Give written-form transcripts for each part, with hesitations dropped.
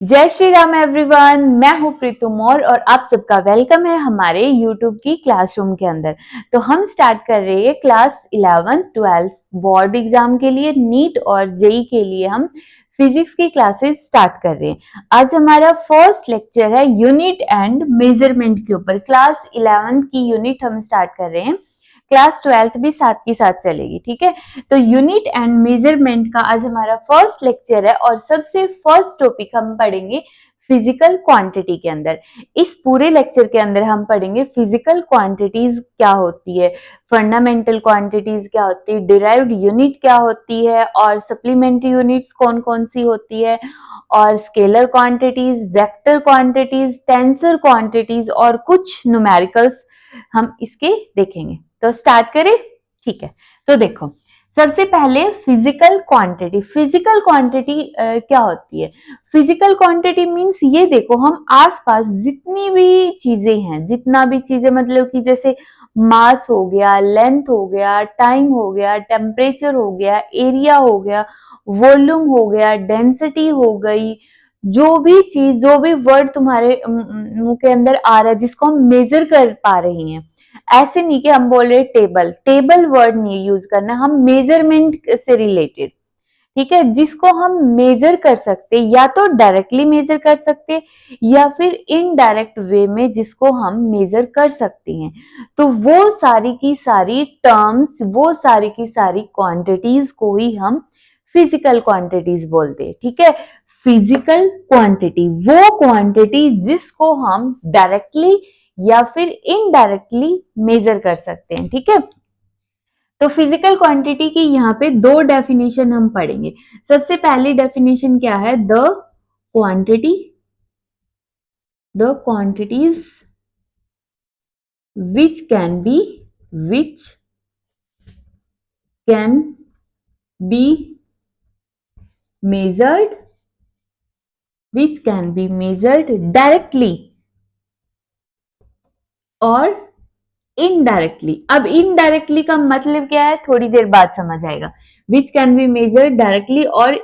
जय श्री राम एवरीवन। मैं हूं प्रीतम और आप सबका वेलकम है हमारे यूट्यूब की क्लासरूम के अंदर। तो हम स्टार्ट कर रहे हैं क्लास 11 12 बोर्ड एग्जाम के लिए, नीट और जेई के लिए हम फिजिक्स की क्लासेस स्टार्ट कर रहे हैं। आज हमारा फर्स्ट लेक्चर है यूनिट एंड मेजरमेंट के ऊपर। क्लास 11 की यूनिट हम स्टार्ट कर रहे हैं, क्लास 12 भी साथ की साथ चलेगी, ठीक है। तो यूनिट एंड मेजरमेंट का आज हमारा फर्स्ट लेक्चर है और सबसे फर्स्ट टॉपिक हम पढ़ेंगे फिजिकल क्वांटिटी के अंदर। इस पूरे लेक्चर के अंदर हम पढ़ेंगे फिजिकल क्वांटिटीज क्या होती है, फंडामेंटल क्वांटिटीज क्या होती है, डिराइव्ड यूनिट क्या होती है और सप्लीमेंट्री यूनिट्स कौन कौन सी होती है, और scalar quantities, vector quantities, tensor quantities और कुछ न्यूमेरिकल्स हम इसके देखेंगे। तो स्टार्ट करें, ठीक है। तो देखो, सबसे पहले फिजिकल क्वांटिटी। फिजिकल क्वांटिटी क्या होती है? फिजिकल क्वांटिटी मींस ये देखो, हम आसपास जितनी भी चीजें हैं, जितना भी चीजें मतलब कि जैसे मास हो गया, लेंथ हो गया, टाइम हो गया, टेम्परेचर हो गया, एरिया हो गया, वॉल्यूम हो गया, डेंसिटी हो गई, जो भी चीज, जो भी वर्ड तुम्हारे मुंह के अंदर आ रहा है जिसको हम मेजर कर पा रही हैं, ऐसे नहीं कि हम बोल रहे टेबल, टेबल वर्ड नहीं यूज करना, हम मेजरमेंट से रिलेटेड, ठीक है, जिसको हम मेजर कर सकते, या तो डायरेक्टली मेजर कर सकते या फिर इनडायरेक्ट वे में जिसको हम मेजर कर सकते हैं। तो वो सारी की सारी टर्म्स, वो सारी की सारी क्वांटिटीज को ही हम फिजिकल क्वांटिटीज बोलते हैं, ठीक है। फिजिकल क्वांटिटी वो क्वांटिटी जिसको हम डायरेक्टली या फिर इनडायरेक्टली मेजर कर सकते हैं, ठीक है। तो फिजिकल क्वांटिटी की यहाँ पे दो डेफिनेशन हम पढ़ेंगे। सबसे पहली डेफिनेशन क्या है? The quantity, the quantities which can be, which can be measured, which can be measured directly और इनडायरेक्टली। अब इनडायरेक्टली का मतलब क्या है, थोड़ी देर बाद समझ आएगा। Which can be measured directly और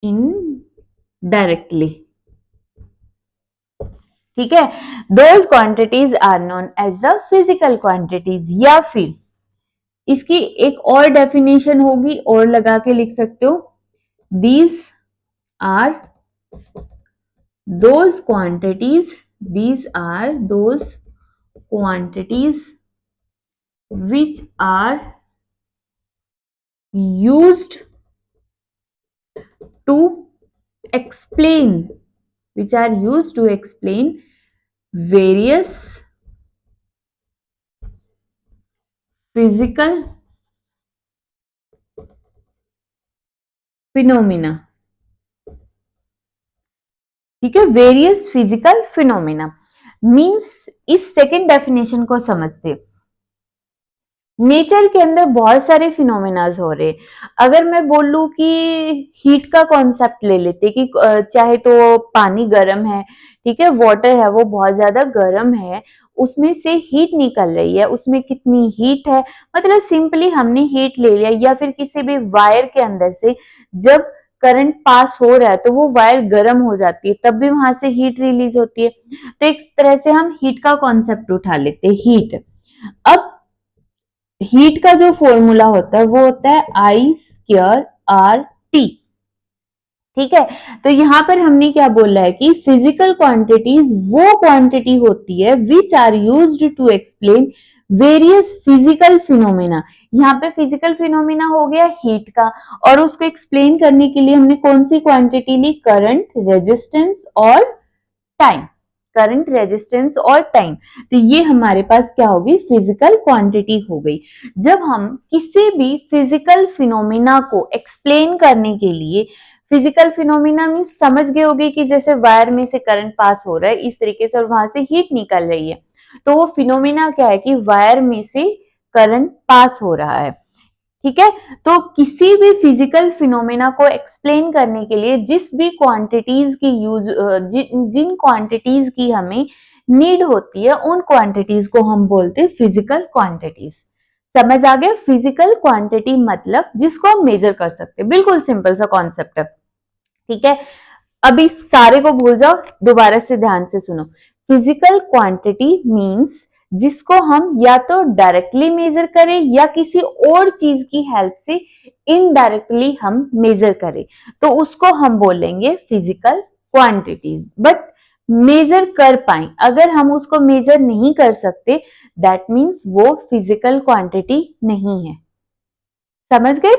इनडायरेक्टली, ठीक है। Those quantities are known as the physical quantities. या फिर इसकी एक और डेफिनेशन होगी, और लगा के लिख सकते हो, these are those quantities, these are those quantities which are used to explain, which are used to explain various physical phenomena, ठीक है। वेरियस फिजिकल फिनोमिना मींस, इस सेकेंड डेफिनेशन को समझते, नेचर के अंदर बहुत सारे फिनोमिनाज हो रहे। अगर मैं बोलूं कि हीट का कॉन्सेप्ट ले लेते कि चाहे तो पानी गर्म है, ठीक है, वाटर है वो बहुत ज्यादा गर्म है, उसमें से हीट निकल रही है, उसमें कितनी हीट है, मतलब सिंपली हमने हीट ले लिया। या फिर किसी भी वायर के अंदर से जब करंट पास हो रहा है तो वो वायर गर्म हो जाती है, तब भी वहां से हीट रिलीज होती है। तो एक तरह से हम हीट का कॉन्सेप्ट उठा लेते हैं, हीट। अब हीट का जो फॉर्मूला होता है वो होता है आई स्क्वायर आर टी, ठीक है। तो यहां पर हमने क्या बोला है कि फिजिकल क्वांटिटीज वो क्वांटिटी होती है which are used to explain various physical phenomena. यहाँ पे फिजिकल फिनोमेना हो गया हीट का, और उसको एक्सप्लेन करने के लिए हमने कौन सी क्वांटिटी ली? करंट, रेजिस्टेंस और टाइम। करंट, रेजिस्टेंस और टाइम। तो ये हमारे पास क्या होगी? फिजिकल क्वांटिटी हो गई। जब हम किसी भी फिजिकल फिनोमिना को एक्सप्लेन करने के लिए, फिजिकल फिनोमिना मीन समझ गए होगे कि जैसे वायर में से करंट पास हो रहा है इस तरीके से और वहां से हीट निकल रही है, तो वो फिनोमिना क्या है कि वायर में से करंट पास हो रहा है, ठीक है। तो किसी भी फिजिकल फिनोमेना को एक्सप्लेन करने के लिए जिस भी क्वांटिटीज की यूज, जिन क्वांटिटीज की हमें नीड होती है, उन क्वांटिटीज को हम बोलते हैं फिजिकल क्वांटिटीज। समझ आ गया? फिजिकल क्वांटिटी मतलब जिसको हम मेजर कर सकते हैं, बिल्कुल सिंपल सा कॉन्सेप्ट है, ठीक है, अभी सारे को भूल जाओ, दोबारा से ध्यान से सुनो। फिजिकल क्वांटिटी मींस जिसको हम या तो डायरेक्टली मेजर करें या किसी और चीज की हेल्प से इनडायरेक्टली हम मेजर करें, तो उसको हम बोलेंगे फिजिकल क्वांटिटीज। बट मेजर कर पाए, अगर हम उसको मेजर नहीं कर सकते, दैट मीन्स वो फिजिकल क्वांटिटी नहीं है। समझ गए?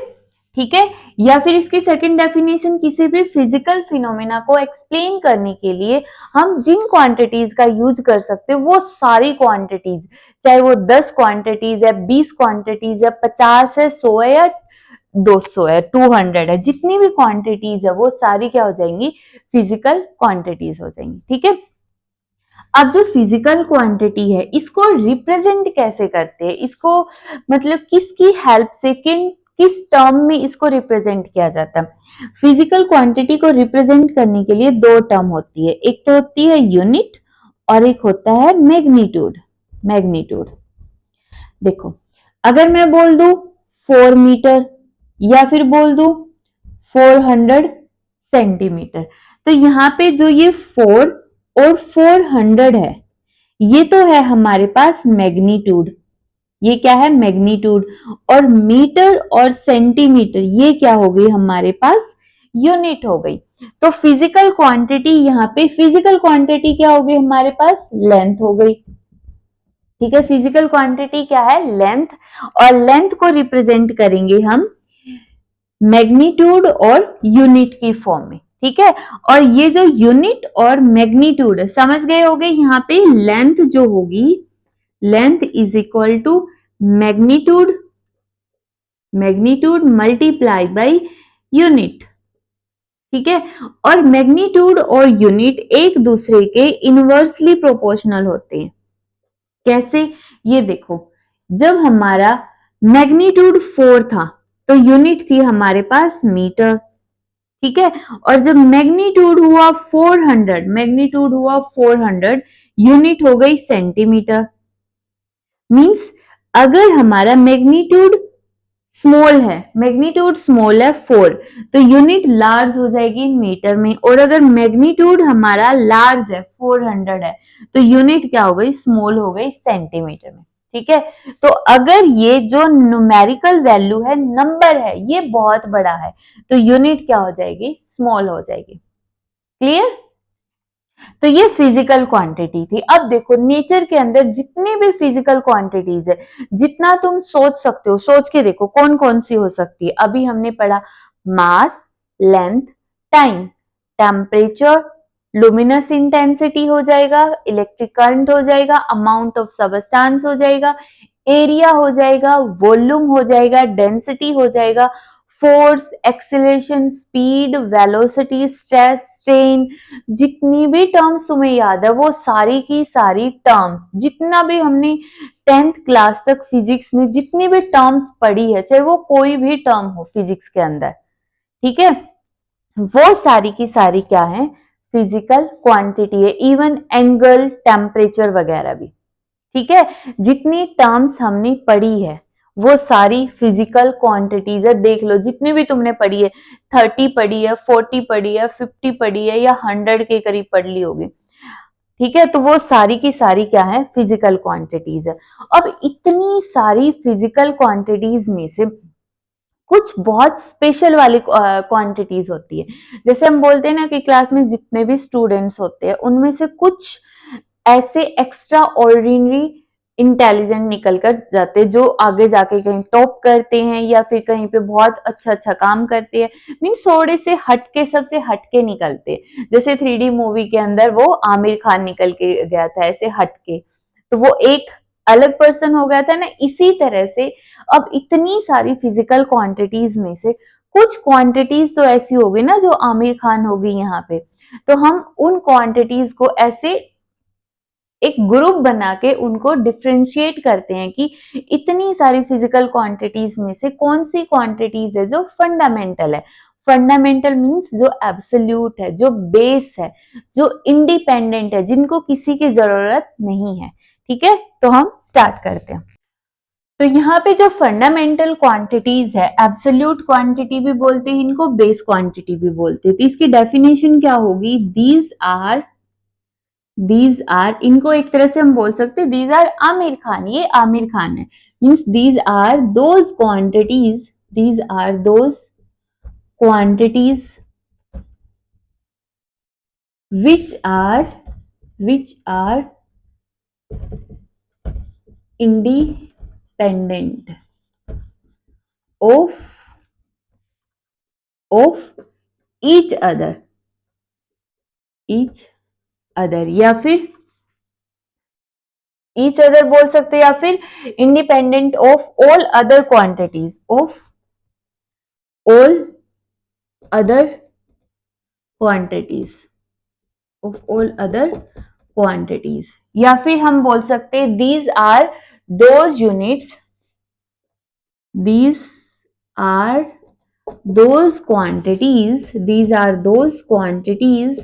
ठीक है। या फिर इसकी सेकंड डेफिनेशन, किसी भी फिजिकल फिनोमेना को एक्सप्लेन करने के लिए हम जिन क्वांटिटीज का यूज कर सकते हैं वो सारी क्वांटिटीज, चाहे वो 10 क्वांटिटीज है, 20 क्वांटिटीज है, 50 है, 100 है या 200 है, 200 है, जितनी भी क्वांटिटीज है वो सारी क्या हो जाएंगी, फिजिकल क्वांटिटीज हो जाएंगी। ठीक है। अब जो फिजिकल क्वांटिटी है इसको रिप्रेजेंट कैसे करते हैं, इसको मतलब किसकी हेल्प से, किस टर्म में इसको रिप्रेजेंट किया जाता है। फिजिकल क्वांटिटी को रिप्रेजेंट करने के लिए दो टर्म होती है, एक तो होती है यूनिट और एक होता है मैग्नीट्यूड। मैग्नीट्यूड देखो, अगर मैं बोल दूं 4 मीटर या फिर बोल दूं 400 सेंटीमीटर, तो यहाँ पे जो ये 4 और 400 है, ये तो है हमारे पास मैग्नीट्यूड। ये क्या है, मैग्नीट्यूड। और मीटर और सेंटीमीटर ये क्या हो गई हमारे पास, यूनिट हो गई। तो फिजिकल क्वांटिटी, यहाँ पे फिजिकल क्वांटिटी क्या हो गई हमारे पास, लेंथ हो गई। ठीक है, फिजिकल क्वांटिटी क्या है, लेंथ। और लेंथ को रिप्रेजेंट करेंगे हम मैग्नीट्यूड और यूनिट की फॉर्म में। ठीक है, और ये जो यूनिट और मैग्नीट्यूड समझ गए होंगे, यहाँ पे लेंथ जो होगी, length is equal to magnitude, magnitude multiply by unit. ठीक है, और मैग्नीट्यूड और यूनिट एक दूसरे के इनवर्सली प्रोपोर्शनल होते हैं। कैसे, ये देखो, जब हमारा मैग्नीट्यूड 4 था तो यूनिट थी हमारे पास मीटर। ठीक है, और जब मैग्नीट्यूड हुआ 400, मैग्नीट्यूड हुआ 400, यूनिट हो गई सेंटीमीटर। मींस अगर हमारा मैग्नीट्यूड स्मॉल है, मैग्नीट्यूड स्मॉल है 4, तो यूनिट लार्ज हो जाएगी मीटर में। और अगर मैग्नीट्यूड हमारा लार्ज है 400 है, तो यूनिट क्या हो गई, स्मॉल हो गई सेंटीमीटर में। ठीक है, तो अगर ये जो न्यूमेरिकल वैल्यू है, नंबर है, ये बहुत बड़ा है, तो यूनिट क्या हो जाएगी, स्मॉल हो जाएगी। क्लियर? तो ये फिजिकल क्वांटिटी थी। अब देखो, नेचर के अंदर जितनी भी फिजिकल क्वांटिटीज है, जितना तुम सोच सकते हो, सोच के देखो कौन कौन सी हो सकती है। अभी हमने पढ़ा mass, length, time, temperature, luminous intensity हो जाएगा, इलेक्ट्रिक करंट हो जाएगा, अमाउंट ऑफ सबस्टांस हो जाएगा, एरिया हो जाएगा, वॉल्यूम हो जाएगा, डेंसिटी हो जाएगा, force, acceleration, speed, velocity, stress, strain, जितनी भी टर्म्स तुम्हें याद है वो सारी की सारी टर्म्स, जितना भी हमने 10th क्लास तक फिजिक्स में जितनी भी टर्म्स पढ़ी है, चाहे वो कोई भी टर्म हो फिजिक्स के अंदर, ठीक है, वो सारी की सारी क्या है, फिजिकल क्वांटिटी है। इवन एंगल, टेम्परेचर वगैरह भी। ठीक है, जितनी टर्म्स हमने पढ़ी है वो सारी फिजिकल क्वांटिटीज है। देख लो, जितनी भी तुमने पढ़ी है, 30 पढ़ी है, 40 पढ़ी है, 50 पढ़ी है या 100 के करीब पढ़ ली होगी। ठीक है, तो वो सारी की सारी क्या है, फिजिकल क्वांटिटीज है। अब इतनी सारी फिजिकल क्वांटिटीज में से कुछ बहुत स्पेशल वाली क्वांटिटीज होती है। जैसे हम बोलते हैं ना कि क्लास में जितने भी स्टूडेंट्स होते हैं उनमें से कुछ ऐसे एक्स्ट्रा ऑर्डिनरी इंटेलिजेंट निकल कर जाते हैं, जो आगे जाके कहीं टॉप करते हैं या फिर कहीं पे बहुत अच्छा अच्छा काम करते हैं। मीन्स थोड़े से हटके, सबसे हटके निकलते हैं। जैसे 3D मूवी के अंदर वो आमिर खान निकल के गया था ऐसे हटके, तो वो एक अलग पर्सन हो गया था ना। इसी तरह से अब इतनी सारी फिजिकल क्वांटिटीज में से कुछ क्वांटिटीज तो ऐसी होगी ना जो आमिर खान होगी यहाँ पे, तो हम उन क्वांटिटीज को ऐसे एक ग्रुप बना के उनको डिफ्रेंशिएट करते हैं कि इतनी सारी फिजिकल क्वांटिटीज में से कौन सी क्वांटिटीज है जो फंडामेंटल है। फंडामेंटल मींस जो एब्सोल्यूट है, जो बेस है, जो इंडिपेंडेंट है, जिनको किसी की जरूरत नहीं है। ठीक है, तो हम स्टार्ट करते हैं। तो यहाँ पे जो फंडामेंटल क्वांटिटीज है, एब्सोल्यूट क्वांटिटी भी बोलते हैं इनको, बेस क्वांटिटी भी बोलते हैं। तो इसकी डेफिनेशन क्या होगी? दीज आर, इनको एक तरह से हम बोल सकते हैं दीज आर आमिर खान, ये आमिर खान है। Means these are those quantities, these are those quantities which are independent of each other, या फिर each other बोल सकते हैं, या फिर independent of all other quantities, of all other quantities, of all other quantities, या फिर हम बोल सकते हैं these are those units, these are those quantities, these are those quantities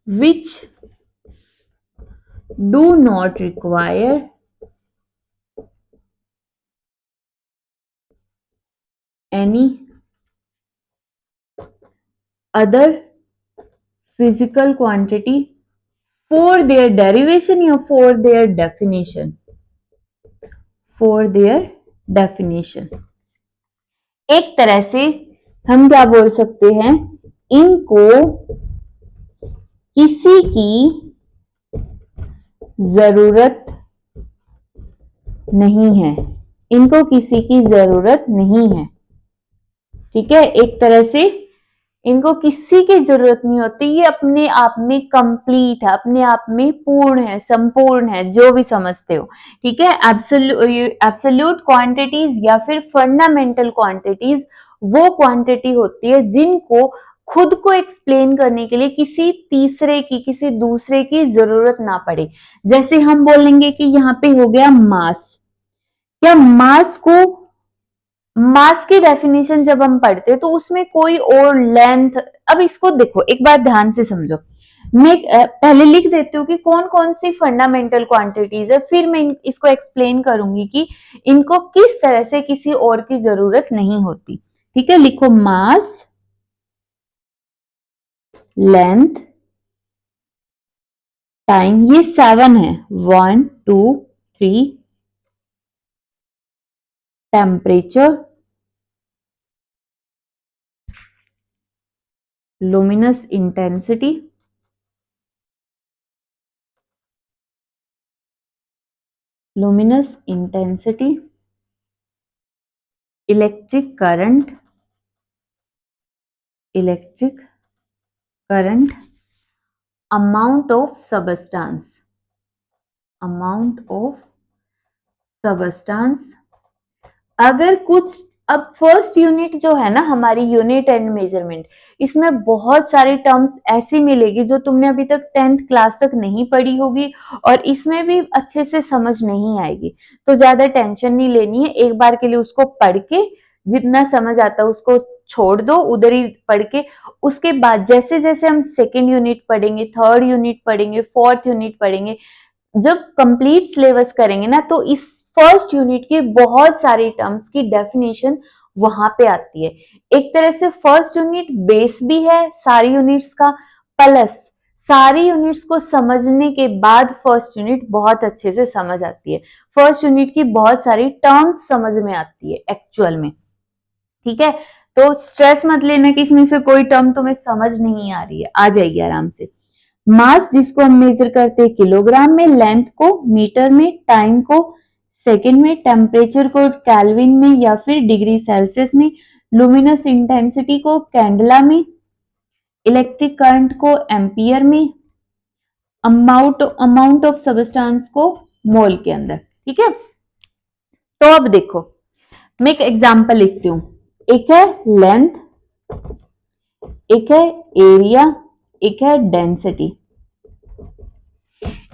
which do not require any other physical quantity for their derivation या for their definition, for their definition। एक तरह से हम क्या बोल सकते हैं, इनको किसी की जरूरत नहीं है, इनको किसी की जरूरत नहीं है। ठीक है, एक तरह से इनको किसी की जरूरत नहीं होती, ये अपने आप में कंप्लीट है, अपने आप में पूर्ण है, संपूर्ण है, जो भी समझते हो। ठीक है, एब्सोल्यूट क्वांटिटीज या फिर फंडामेंटल क्वांटिटीज वो क्वांटिटी होती है जिनको खुद को एक्सप्लेन करने के लिए किसी तीसरे की, किसी दूसरे की जरूरत ना पड़े। जैसे हम बोलेंगे कि यहाँ पे हो गया मास, या मास की डेफिनेशन जब हम पढ़ते हैं तो उसमें कोई और लेंथ, अब इसको देखो एक बार ध्यान से समझो, मैं पहले लिख देती हूँ कि कौन कौन सी फंडामेंटल क्वांटिटीज है, फिर मैं इसको एक्सप्लेन करूंगी कि इनको किस तरह से किसी और की जरूरत नहीं होती। ठीक है, लिखो मास, लेंथ, टाइम, ये 7 है, 1 2 3, temperature, luminous intensity, electric current, amount of substance, अगर कुछ, अब फर्स्ट यूनिट जो है ना हमारी, यूनिट एंड मेजरमेंट, इसमें बहुत सारी टर्म्स ऐसी मिलेगी जो तुमने अभी तक 10th क्लास तक नहीं पढ़ी होगी और इसमें भी अच्छे से समझ नहीं आएगी। तो ज्यादा टेंशन नहीं लेनी है, एक बार के लिए उसको पढ़ के जितना समझ आता है उसको छोड़ दो, उधर ही पढ़ के उसके बाद जैसे जैसे हम सेकेंड यूनिट पढ़ेंगे, थर्ड यूनिट पढ़ेंगे, फोर्थ यूनिट पढ़ेंगे, जब कंप्लीट सिलेबस करेंगे ना तो इस फर्स्ट यूनिट की बहुत सारी टर्म्स की डेफिनेशन वहां पे आती है। एक तरह से फर्स्ट यूनिट बेस भी है सारी यूनिट्स का, प्लस सारी यूनिट्स को समझने के बाद फर्स्ट यूनिट बहुत अच्छे से समझ आती है। फर्स्ट यूनिट की बहुत सारी टर्म्स समझ में आती है एक्चुअल में। ठीक है, तो स्ट्रेस मत लेना कि इसमें से कोई टर्म तुम्हें समझ नहीं आ रही है, आ जाएगी आराम से। मास जिसको हम मेजर करते हैं किलोग्राम में, लेंथ को मीटर में, टाइम को सेकेंड में, टेम्परेचर को केल्विन में या फिर डिग्री सेल्सियस में, लुमिनस इंटेंसिटी को कैंडला में, इलेक्ट्रिक करंट को एम्पियर में, अमाउंट ऑफ सब्सटेंस को मोल के अंदर। ठीक है, तो अब देखो मैं एक एग्जांपल लिखती हूं, एक है लेंथ, एक है एरिया, एक है डेंसिटी।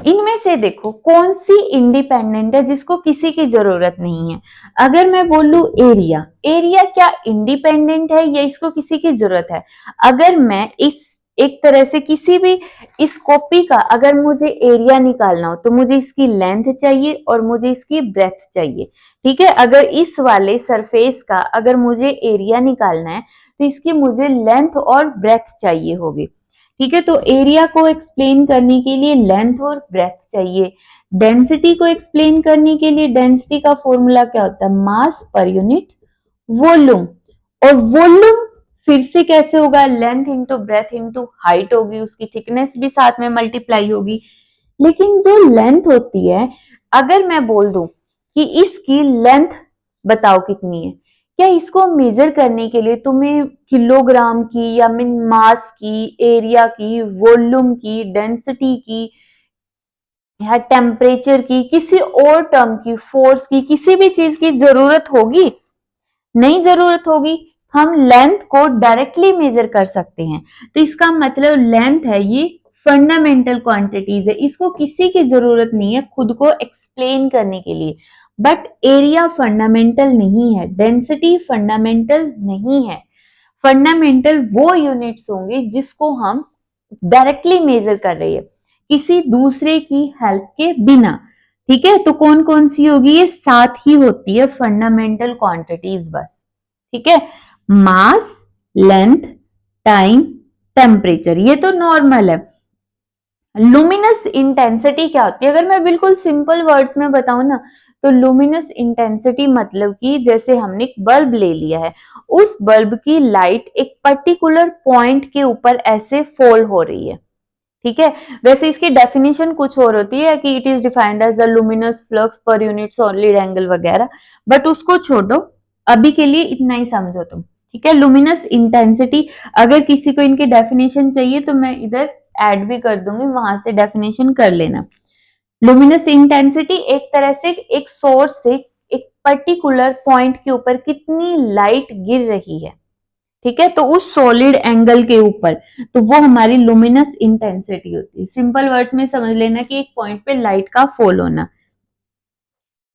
इनमें से देखो कौन सी इंडिपेंडेंट है जिसको किसी की जरूरत नहीं है। अगर मैं बोलूं एरिया, एरिया क्या इंडिपेंडेंट है या इसको किसी की जरूरत है? अगर मैं इस एक तरह से किसी भी इस कॉपी का अगर मुझे एरिया निकालना हो तो मुझे इसकी लेंथ चाहिए और मुझे इसकी ब्रेथ चाहिए। ठीक है, अगर इस वाले सरफेस का अगर मुझे एरिया निकालना है तो इसकी मुझे लेंथ और ब्रेथ चाहिए होगी। ठीक है, तो एरिया को एक्सप्लेन करने के लिए लेंथ और ब्रेथ चाहिए। डेंसिटी को एक्सप्लेन करने के लिए डेंसिटी का फॉर्मूला क्या होता है, मास पर यूनिट वॉल्यूम। और वॉल्यूम फिर से कैसे होगा, length into breadth into height होगी, उसकी थिकनेस भी साथ में मल्टीप्लाई होगी। लेकिन जो लेंथ होती है, अगर मैं बोल दूं कि इसकी लेंथ बताओ कितनी है, क्या इसको मेजर करने के लिए तुम्हें किलोग्राम की या मीन मास की, एरिया की, वॉल्यूम की, डेंसिटी की या टेम्परेचर की, किसी और टर्म की, फोर्स की, किसी भी चीज की जरूरत होगी? नहीं जरूरत होगी। हम लेंथ को डायरेक्टली मेजर कर सकते हैं। तो इसका मतलब लेंथ है ये फंडामेंटल क्वांटिटीज है, इसको किसी की जरूरत नहीं है खुद को एक्सप्लेन करने के लिए। बट एरिया फंडामेंटल नहीं है, डेंसिटी फंडामेंटल नहीं है। फंडामेंटल वो यूनिट्स होंगे जिसको हम डायरेक्टली मेजर कर रही है किसी दूसरे की हेल्प के बिना। ठीक है, तो कौन कौन सी होगी, ये सात ही होती है फंडामेंटल क्वांटिटीज बस। ठीक है, मास, लेंथ, टाइम, टेम्परेचर, ये तो नॉर्मल है। लुमिनस इंटेंसिटी क्या होती है, अगर मैं बिल्कुल सिंपल वर्ड्स में बताऊं ना, तो लुमिनस इंटेंसिटी मतलब कि जैसे हमने एक बल्ब ले लिया है, उस बल्ब की लाइट एक पर्टिकुलर पॉइंट के ऊपर ऐसे फॉल हो रही है। ठीक है, वैसे इसकी डेफिनेशन कुछ और होती है कि it is defined as the luminous flux per unit solid angle वगैरह, बट उसको छोड़ो, अभी के लिए इतना ही समझो तुम। ठीक है, लुमिनस इंटेंसिटी, अगर किसी को इनकी डेफिनेशन चाहिए तो मैं इधर ऐड भी कर दूंगी, वहां से डेफिनेशन कर लेना। लुमिनस इंटेंसिटी एक तरह से एक सोर्स से एक पर्टिकुलर पॉइंट के ऊपर कितनी लाइट गिर रही है। ठीक है, तो उस सॉलिड एंगल के ऊपर, तो वो हमारी लुमिनस इंटेंसिटी होती है। सिंपल वर्ड्स में समझ लेना कि एक पॉइंट पे लाइट का फॉल होना।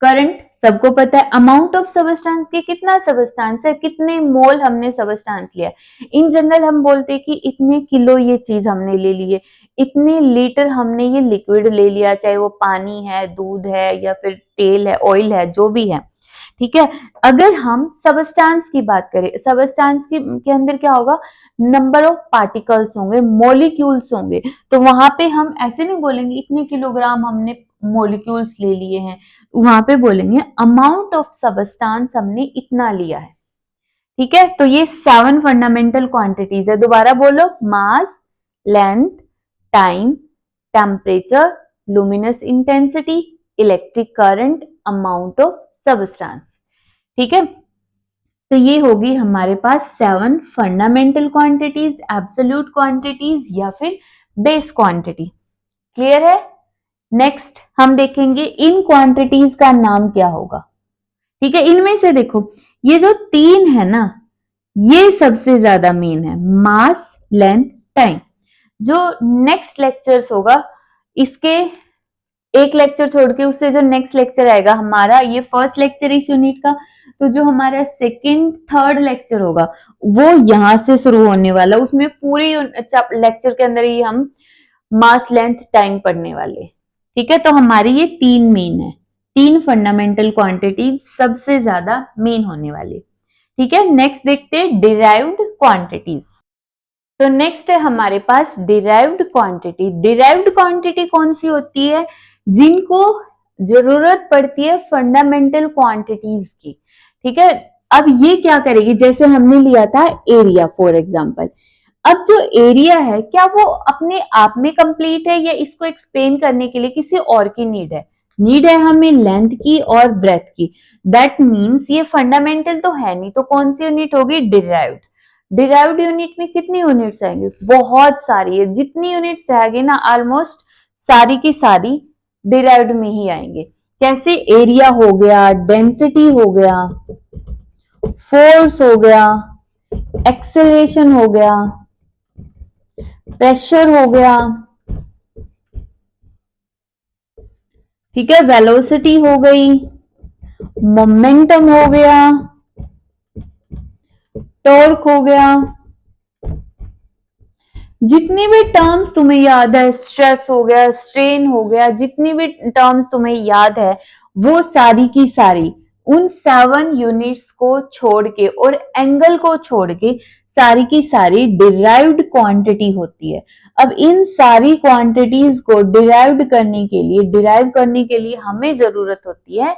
करंट सबको पता है, अमाउंट ऑफ सबस्टांस के कितना सबस्टांस है, कितने मोल हमने सबस्टांस लिया। इन जनरल हम बोलते हैं कि इतने किलो ये चीज हमने ले ली है, इतने लीटर हमने ये लिक्विड ले लिया, चाहे वो पानी है, दूध है या फिर तेल है, ऑयल है, जो भी है। ठीक है, अगर हम सबस्टांस की बात करें, सबस्टांस के अंदर क्या होगा, नंबर ऑफ पार्टिकल्स होंगे, मॉलिक्यूल्स होंगे। तो वहां पे हम ऐसे नहीं बोलेंगे इतने किलोग्राम हमने मॉलिक्यूल्स ले लिए हैं, वहां पे बोलेंगे अमाउंट ऑफ सबस्टांस हमने इतना लिया है। ठीक है, तो ये 7 फंडामेंटल क्वांटिटीज है। दोबारा बोलो, mass, length, time, temperature, luminous intensity, electric current, amount of substance. ठीक है, तो ये होगी हमारे पास 7 फंडामेंटल क्वांटिटीज, एब्सोल्यूट क्वांटिटीज या फिर बेस क्वांटिटी। क्लियर है? नेक्स्ट हम देखेंगे इन क्वांटिटीज का नाम क्या होगा। ठीक है, इनमें से देखो ये जो 3 है ना, ये सबसे ज्यादा मेन है, मास, लेंथ, टाइम। जो नेक्स्ट लेक्चर्स होगा, इसके एक लेक्चर छोड़ के उससे जो नेक्स्ट लेक्चर आएगा हमारा, ये फर्स्ट लेक्चर इस यूनिट का, तो जो हमारा सेकंड थर्ड लेक्चर होगा वो यहां से शुरू होने वाला, उसमें पूरे लेक्चर के अंदर ही हम मास, लेंथ, टाइम पढ़ने वाले। ठीक है, तो हमारी ये 3 मेन है, 3 फंडामेंटल क्वांटिटी सबसे ज्यादा मेन होने वाली। ठीक है, नेक्स्ट देखते हैं डिराइव्ड क्वांटिटीज। तो नेक्स्ट है हमारे पास डिराइव्ड क्वांटिटी। डिराइव्ड क्वांटिटी कौन सी होती है, जिनको जरूरत पड़ती है फंडामेंटल क्वांटिटीज की। ठीक है, अब ये क्या करेगी, जैसे हमने लिया था एरिया फॉर एग्जांपल। अब जो एरिया है क्या वो अपने आप में कंप्लीट है या इसको एक्सप्लेन करने के लिए किसी और की नीड है? नीड है हमें लेंथ की और ब्रेथ की। दैट मीन्स ये फंडामेंटल तो है नहीं, तो कौन सी यूनिट होगी, डिराइव्ड। डिराइव्ड यूनिट में कितनी यूनिट्स आएंगी, बहुत सारी है, जितनी यूनिट्स आएगी ना ऑलमोस्ट सारी की सारी डिराइव्ड में ही आएंगे। कैसे, एरिया हो गया, डेंसिटी हो गया, फोर्स हो गया, एक्सेलरेशन हो गया, प्रेशर हो गया, ठीक है, वेलोसिटी हो गई, मोमेंटम हो गया, टॉर्क हो गया, जितनी भी टर्म्स तुम्हें याद है, स्ट्रेस हो गया, स्ट्रेन हो गया, जितनी भी टर्म्स तुम्हें याद है, वो सारी की सारी उन 7 यूनिट्स को छोड़ के और एंगल को छोड़ के सारी की सारी डिराइव्ड क्वांटिटी होती है। अब इन सारी क्वांटिटीज को डिराइव करने के लिए हमें जरूरत होती है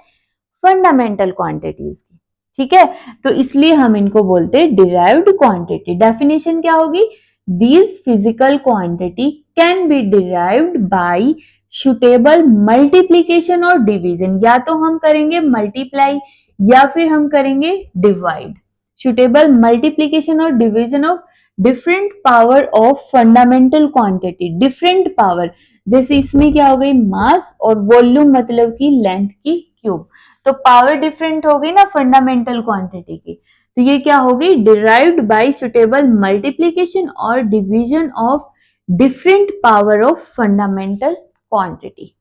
फंडामेंटल क्वांटिटीज की। ठीक है, तो इसलिए हम इनको बोलते हैं डिराइव्ड क्वांटिटी। डेफिनेशन क्या होगी? These physical quantity can be derived bye suitable multiplication और डिवीजन। या तो हम करेंगे मल्टीप्लाई या फिर हम करेंगे डिवाइड। सुटेबल मल्टीप्लीकेशन और division of different power of fundamental quantity. Different power, जैसे इसमें क्या हो गई, मास और वॉल्यूम मतलब की लेंथ की क्यूब, तो पावर डिफरेंट हो गई ना फंडामेंटल क्वांटिटी की। तो ये क्या होगी? डिराइव्ड बाय सुटेबल मल्टीप्लीकेशन और division of different power of fundamental quantity.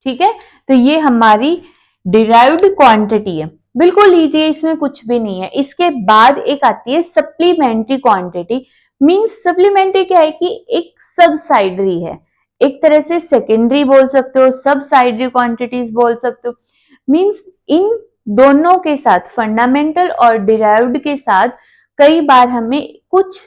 ठीक है, तो ये हमारी डिराइव्ड क्वांटिटी है। बिल्कुल इजी है, इसमें कुछ भी नहीं है। इसके बाद एक आती है सप्लीमेंट्री क्वांटिटी। मींस सप्लीमेंट्री क्या है कि एक सबसाइडरी है, एक तरह से सेकेंडरी बोल सकते हो, सबसाइडरी क्वांटिटीज बोल सकते हो। मींस इन दोनों के साथ, फंडामेंटल और डिराइव्ड के साथ, कई बार हमें कुछ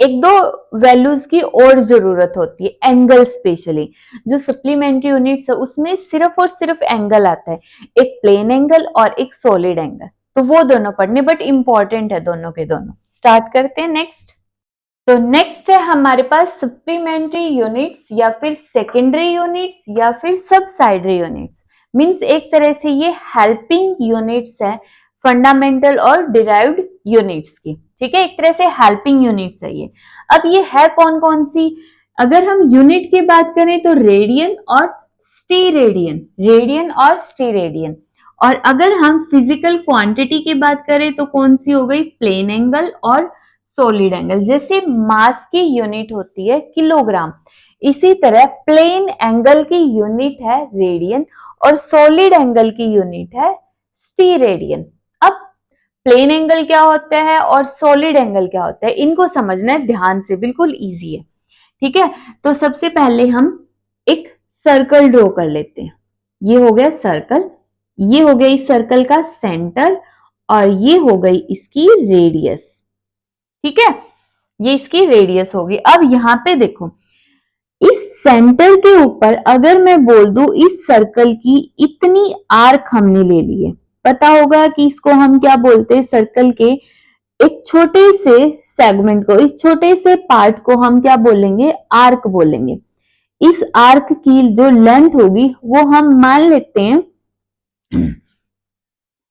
एक दो वैल्यूज की और जरूरत होती है। एंगल स्पेशली जो सप्लीमेंट्री यूनिट्स है उसमें सिर्फ और सिर्फ एंगल आता है, एक प्लेन एंगल और एक सॉलिड एंगल। तो वो दोनों पढ़ने, बट इंपॉर्टेंट है दोनों के दोनों। स्टार्ट करते हैं नेक्स्ट। तो नेक्स्ट है हमारे पास सप्लीमेंट्री यूनिट्स या फिर सेकेंडरी यूनिट्स या फिर सबसाइडरी यूनिट्स। मींस एक तरह से ये हेल्पिंग यूनिट्स है फंडामेंटल और डिराइव्ड यूनिट्स की। ठीक है, एक तरह से हेल्पिंग यूनिट्स है ये। अब ये है कौन कौन सी? अगर हम यूनिट की बात करें तो रेडियन और स्टीरेडियन, रेडियन और स्टीरेडियन। और अगर हम फिजिकल क्वांटिटी की बात करें तो कौन सी हो गई? प्लेन एंगल और सॉलिड एंगल। जैसे मास की यूनिट होती है किलोग्राम, इसी तरह प्लेन एंगल की यूनिट है रेडियन और सॉलिड एंगल की यूनिट है स्टीरेडियन। अब प्लेन एंगल क्या होता है और सॉलिड एंगल क्या होता है, इनको समझना है ध्यान से, बिल्कुल इजी है। ठीक है, तो सबसे पहले हम एक सर्कल ड्रॉ कर लेते हैं। ये हो गया सर्कल, ये हो गया इस सर्कल का सेंटर और ये हो गई इसकी रेडियस। ठीक है, ये इसकी रेडियस होगी। अब यहां पे देखो, इस सेंटर के ऊपर अगर मैं बोल दूं इस सर्कल की इतनी आर्क हमने ले ली है, पता होगा कि इसको हम क्या बोलते हैं? सर्कल के एक छोटे से सेगमेंट को, इस छोटे से पार्ट को हम क्या बोलेंगे? आर्क बोलेंगे। इस आर्क की जो लेंथ होगी वो हम मान लेते हैं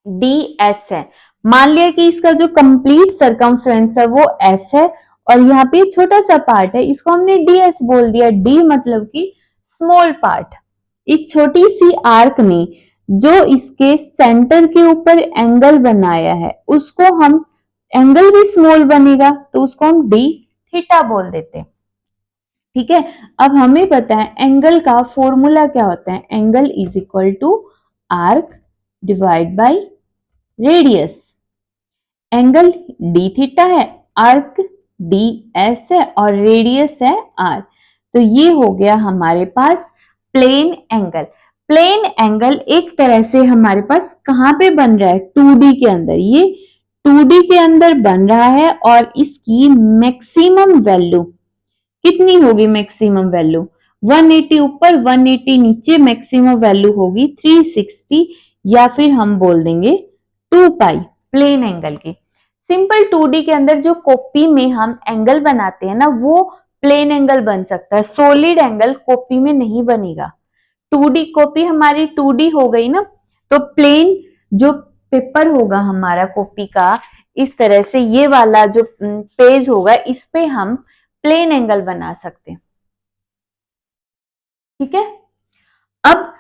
ds है। मान लिया कि इसका जो कंप्लीट सरकमफ्रेंस है वो s है और यहाँ पे छोटा सा पार्ट है, इसको हमने ds बोल दिया। d मतलब कि स्मॉल पार्ट। इस छोटी सी आर्क ने जो इसके सेंटर के ऊपर एंगल बनाया है उसको हम, एंगल भी स्मॉल बनेगा तो उसको हम d थीटा बोल देते हैं। ठीक है, अब हमें पता है एंगल का फॉर्मूला क्या होता है? Angle is equal to arc divide by radius. Angle D theta है, आर्क डी एस है और रेडियस है आर। तो ये हो गया हमारे पास प्लेन एंगल। प्लेन एंगल एक तरह से हमारे पास कहां पे बन रहा है? 2D के अंदर। ये 2D के अंदर बन रहा है और इसकी मैक्सिमम वैल्यू कितनी होगी? मैक्सिमम वैल्यू 180 ऊपर 180 नीचे, मैक्सिमम वैल्यू होगी 360 या फिर हम बोल देंगे 2 पाई प्लेन एंगल की। सिंपल 2D के अंदर जो कॉपी में हम एंगल बनाते हैं ना वो प्लेन एंगल बन सकता है, सॉलिड एंगल कॉपी में नहीं बनेगा। 2D कॉपी हमारी 2D हो गई ना, तो प्लेन जो पेपर होगा हमारा कॉपी का, इस तरह से ये वाला जो पेज होगा इस पे हम प्लेन एंगल बना सकते हैं। ठीक है, अब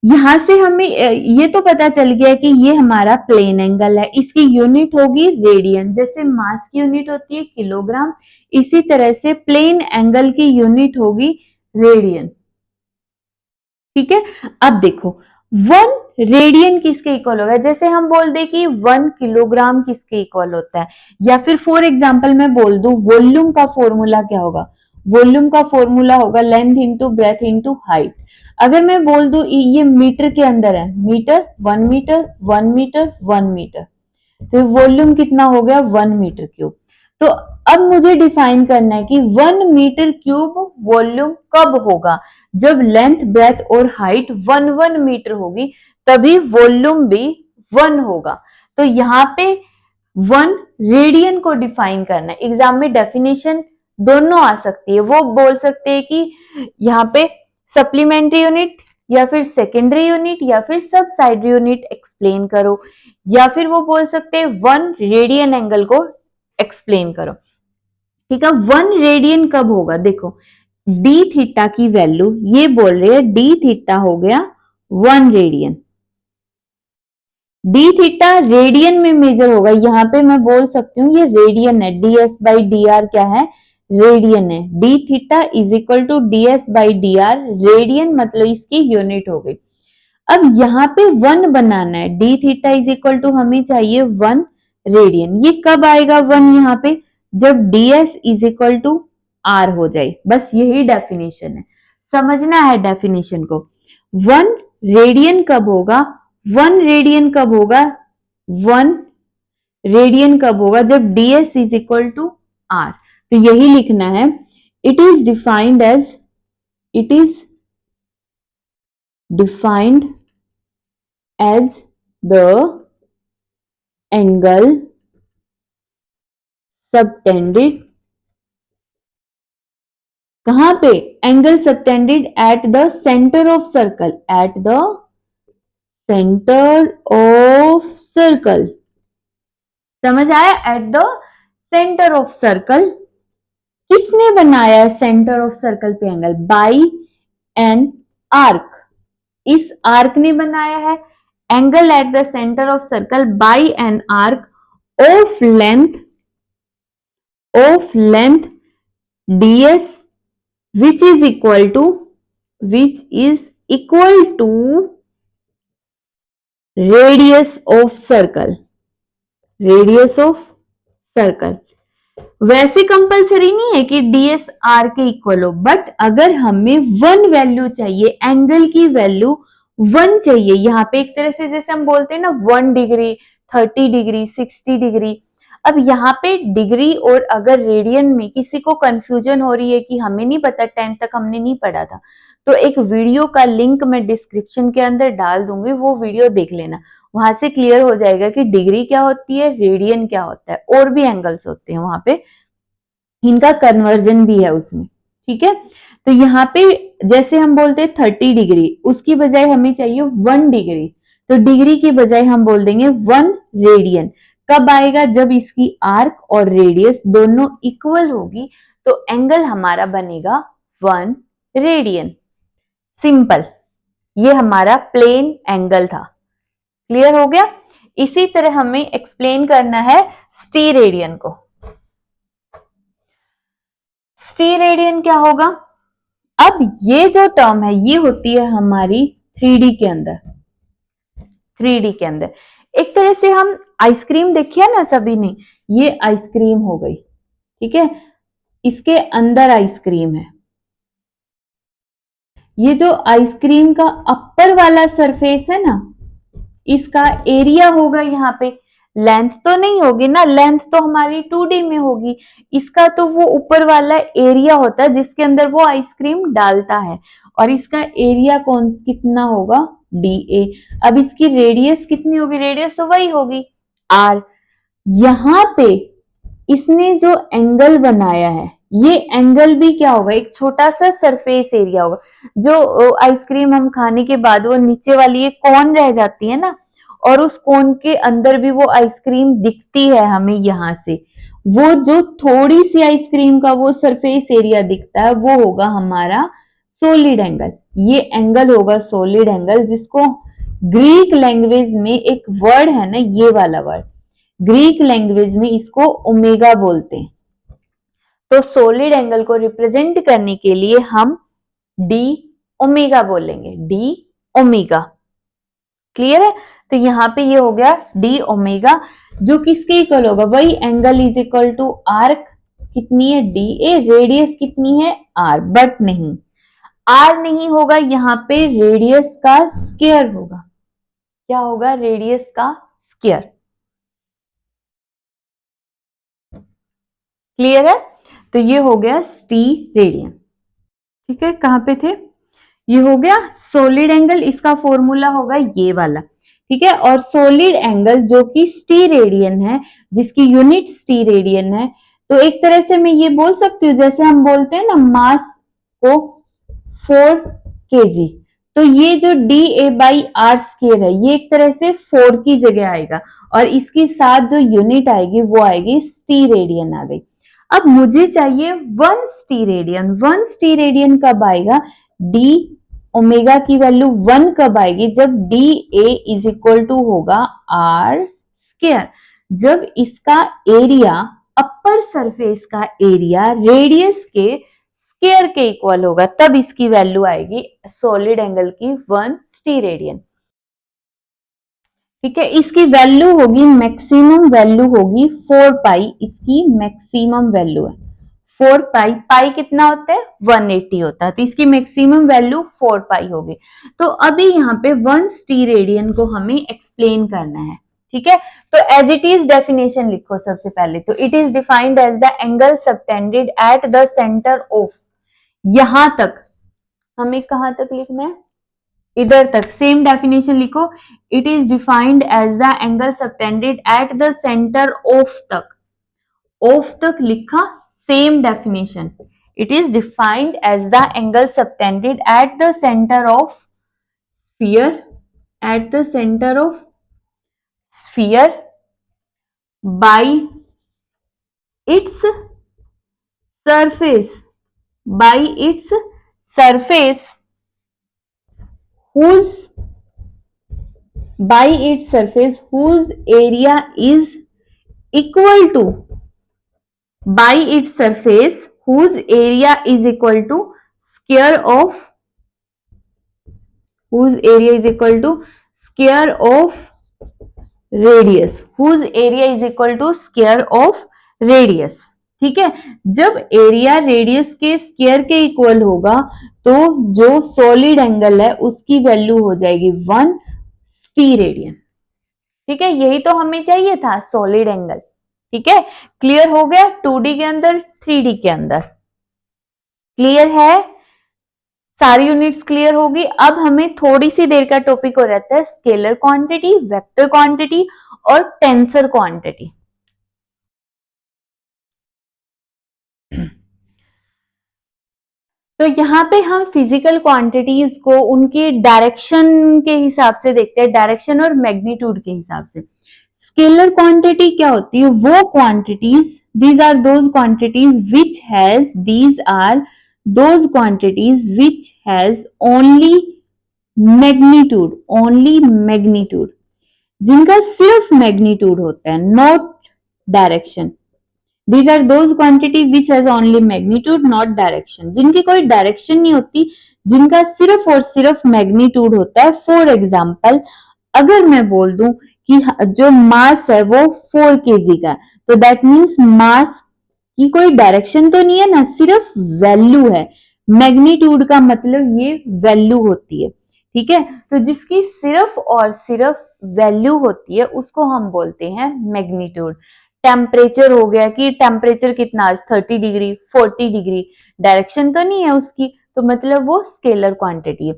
यहां से हमें ये तो पता चल गया कि ये हमारा प्लेन एंगल है, इसकी यूनिट होगी रेडियन। जैसे मास की यूनिट होती है किलोग्राम, इसी तरह से प्लेन एंगल की यूनिट होगी रेडियन। ठीक है, अब देखो 1 रेडियन किसके इक्वल होगा, जैसे हम बोल दे कि 1 किलोग्राम किसके इक्वल होता है, या फिर फॉर एग्जांपल मैं बोल दूं वॉल्यूम का फॉर्मूला क्या होगा, वॉल्यूम का फॉर्मूला होगा length into breadth into height. अगर मैं बोल दूं ये मीटर के अंदर है, मीटर 1 मीटर 1 मीटर 1 मीटर, तो वॉल्यूम कितना हो गया 1 मीटर क्यूब। तो अब मुझे डिफाइन करना है कि 1 मीटर क्यूब वॉल्यूम कब होगा, जब लेंथ ब्रेथ और हाइट 1 मीटर होगी, तभी वॉल्यूम भी 1 होगा। तो यहाँ पे 1 रेडियन को डिफाइन करना है। एग्जाम में डेफिनेशन दोनों आ सकती है, वो बोल सकते हैं कि यहाँ पे सप्लीमेंट्री यूनिट या फिर सेकेंडरी यूनिट या फिर सब साइडरी यूनिट एक्सप्लेन करो, या फिर वो बोल सकते हैं 1 रेडियन एंगल को एक्सप्लेन करो। ठीक है, 1 रेडियन कब होगा, देखो डी थीटा की वैल्यू ये बोल रहे हैं, डी थीटा हो गया 1 रेडियन। डी थीटा रेडियन में मेजर होगा, यहाँ पे मैं बोल सकती हूँ ये रेडियन है, D S by D R क्या है, रेडियन है। D theta is equal to D S by D R, radian मतलब इसकी यूनिट हो गई। अब यहाँ पे 1 बनाना है, D theta is equal to हमें चाहिए 1 रेडियन। ये कब आएगा 1 यहाँ पे, जब D S is equal to R हो जाए, बस यही डेफिनेशन है, समझना है डेफिनेशन को। 1 रेडियन कब होगा, 1 रेडियन कब होगा, 1 रेडियन कब होगा, जब D S is equal to R. तो यही लिखना है, it is defined as, it is defined as the angle subtended, कहां पे, angle subtended at the centre of circle, at the centre of circle, समझ आया, at the centre of circle. किसने बनाया है सेंटर ऑफ सर्कल पे angle, by an arc, इस arc ने बनाया है। Angle at the centre of circle by an arc of length ds which is equal to radius of circle, radius of circle। वैसे compulsory नहीं है कि ds r के इक्वल हो, बट अगर हमें 1 वैल्यू चाहिए, एंगल की वैल्यू 1 चाहिए, यहाँ पे एक तरह से जैसे हम बोलते हैं ना 1 डिग्री 30 डिग्री 60 डिग्री। अब यहाँ पे डिग्री और अगर रेडियन में किसी को कंफ्यूजन हो रही है कि हमें नहीं पता, 10 तक हमने नहीं पढ़ा था, तो एक वीडियो का लिंक मैं डिस्क्रिप्शन के अंदर डाल दूंगी, वो वीडियो देख लेना, वहां से क्लियर हो जाएगा कि डिग्री क्या होती है, रेडियन क्या होता है, और भी एंगल्स होते हैं वहां पे, इनका कन्वर्जन भी है उसमें। ठीक है, तो यहाँ पे जैसे हम बोलते हैं 30 डिग्री, उसकी बजाय हमें चाहिए 1 डिग्री, तो डिग्री की बजाय हम बोल देंगे 1 रेडियन। कब आएगा, जब इसकी आर्क और रेडियस दोनों इक्वल होगी, तो एंगल हमारा बनेगा 1 रेडियन। सिंपल, ये हमारा प्लेन एंगल था, क्लियर हो गया। इसी तरह हमें एक्सप्लेन करना है स्टीरेडियन को। स्टीरेडियन क्या होगा, अब ये जो टर्म है ये होती है हमारी 3D के अंदर, 3D के अंदर एक तरह से हम आइसक्रीम देखी है ना सभी ने, ये आइसक्रीम हो गई, ठीक है, इसके अंदर आइसक्रीम है। ये जो आइसक्रीम का अपर वाला सरफेस है ना, इसका एरिया होगा, यहाँ पे लेंथ तो नहीं होगी ना, लेंथ तो हमारी 2D में होगी, इसका तो वो ऊपर वाला एरिया होता है जिसके अंदर वो आइसक्रीम डालता है, और इसका एरिया कौन कितना होगा, dA। अब इसकी रेडियस कितनी होगी, रेडियस तो वही होगी r। यहाँ पे इसने जो एंगल बनाया है, ये एंगल भी क्या होगा, एक छोटा सा सरफेस एरिया होगा, जो आइसक्रीम हम खाने के बाद वो नीचे वाली एक कोन रह जाती है ना, और उस कोन के अंदर भी वो आइसक्रीम दिखती है हमें यहाँ से, वो जो थोड़ी सी आइसक्रीम का वो सरफेस एरिया दिखता है, वो होगा हमारा सॉलिड एंगल। ये एंगल होगा सॉलिड एंगल, जिसको ग्रीक लैंग्वेज में एक वर्ड है ना, ये वाला वर्ड, ग्रीक लैंग्वेज में इसको ओमेगा बोलते हैं। तो सॉलिड एंगल को रिप्रेजेंट करने के लिए हम डी ओमेगा बोलेंगे, डी ओमेगा। क्लियर है? तो यहाँ पे ये हो गया डी ओमेगा, जो किसके इक्वल होगा, वही angle is equal to arc कितनी है डी ए, रेडियस कितनी है आर, बट नहीं आर नहीं होगा, यहाँ पे रेडियस का स्क्वायर होगा। क्या होगा, रेडियस का स्क्वायर। क्लियर है? तो ये हो गया टी रेडियन। ठीक है, कहां पे थे, ये हो गया सॉलिड एंगल, इसका फॉर्मूला होगा ये वाला। ठीक है, और सॉलिड एंगल जो कि टी रेडियन है, जिसकी यूनिट टी रेडियन है, तो एक तरह से मैं ये बोल सकती हूँ, जैसे हम बोलते हैं ना मास को 4 kg, तो ये जो D A by R square है, ये एक तरह से 4 की जगह आएगा, और इसके साथ जो यूनिट आएगी वो आएगी टी रेडियन आ गई। अब मुझे चाहिए 1 टी रेडियन। 1 टी रेडियन कब आएगा, डी ओमेगा की वैल्यू 1 कब आएगी, जब D A is equal to होगा आर स्क्वायर, जब इसका एरिया, अपर सरफेस का एरिया रेडियस के स्क्वायर के इक्वल होगा, तब इसकी वैल्यू आएगी सॉलिड एंगल की 1 टी रेडियन। ठीक है, इसकी वैल्यू होगी, मैक्सिमम वैल्यू होगी 4 पाई, इसकी मैक्सिमम वैल्यू है 4 पाई। पाई कितना होता है, 180 होता है, तो इसकी मैक्सिमम वैल्यू 4 पाई होगी। तो अभी यहाँ पे 1 टी रेडियन को हमें एक्सप्लेन करना है। ठीक है, तो एज इट इज डेफिनेशन लिखो सबसे पहले। तो it is defined as the angle subtended at the centre of, यहां तक हमें कहां तक लिखना है, इधर तक, सेम डेफिनेशन लिखो। It is defined as the angle subtended at the centre of तक, ऑफ तक लिखा, same definition. It is defined as the angle subtended at the centre of sphere, at the centre of sphere by its surface, by its surface whose by its surface whose area is equal to, by its surface whose area is equal to square of, whose area is equal to square of radius, whose area is equal to square of radius। ठीक है, जब area radius के square के equal होगा, तो जो solid angle है उसकी वैल्यू हो जाएगी 1 टी रेडियन। ठीक है, यही तो हमें चाहिए था, सॉलिड एंगल। ठीक है, क्लियर हो गया 2D के अंदर, 3D के अंदर क्लियर है, सारी यूनिट्स क्लियर होगी। अब हमें थोड़ी सी देर का टॉपिक हो रहता है स्केलर क्वांटिटी, वेक्टर क्वांटिटी और टेंसर क्वांटिटी। तो यहाँ पे हम फिजिकल क्वांटिटीज को उनके डायरेक्शन के हिसाब से देखते हैं, डायरेक्शन और मैग्नीट्यूड के हिसाब से। स्केलर क्वांटिटी क्या होती है, वो quantities, these are those quantities which has, these are those quantities which has only magnitude, only magnitude, जिनका सिर्फ मैग्नीट्यूड होता है, not direction. These are those quantity which has only magnitude not direction, जिनकी कोई डायरेक्शन नहीं होती, जिनका सिर्फ और सिर्फ मैग्नीट्यूड होता है। फॉर एग्जाम्पल, अगर मैं बोल दूं कि जो मास है वो 4 kg का, तो दैट मीन्स मास की कोई डायरेक्शन तो नहीं है ना, सिर्फ वैल्यू है। मैग्नीट्यूड का मतलब ये वैल्यू होती है। ठीक है, तो जिसकी सिर्फ और सिर्फ वैल्यू होती है उसको हम बोलते हैं मैग्नीट्यूड। टेम्परेचर हो गया कि टेम्परेचर कितना, 30 डिग्री 40 डिग्री, डायरेक्शन तो नहीं है उसकी, तो मतलब वो स्केलर क्वांटिटी है।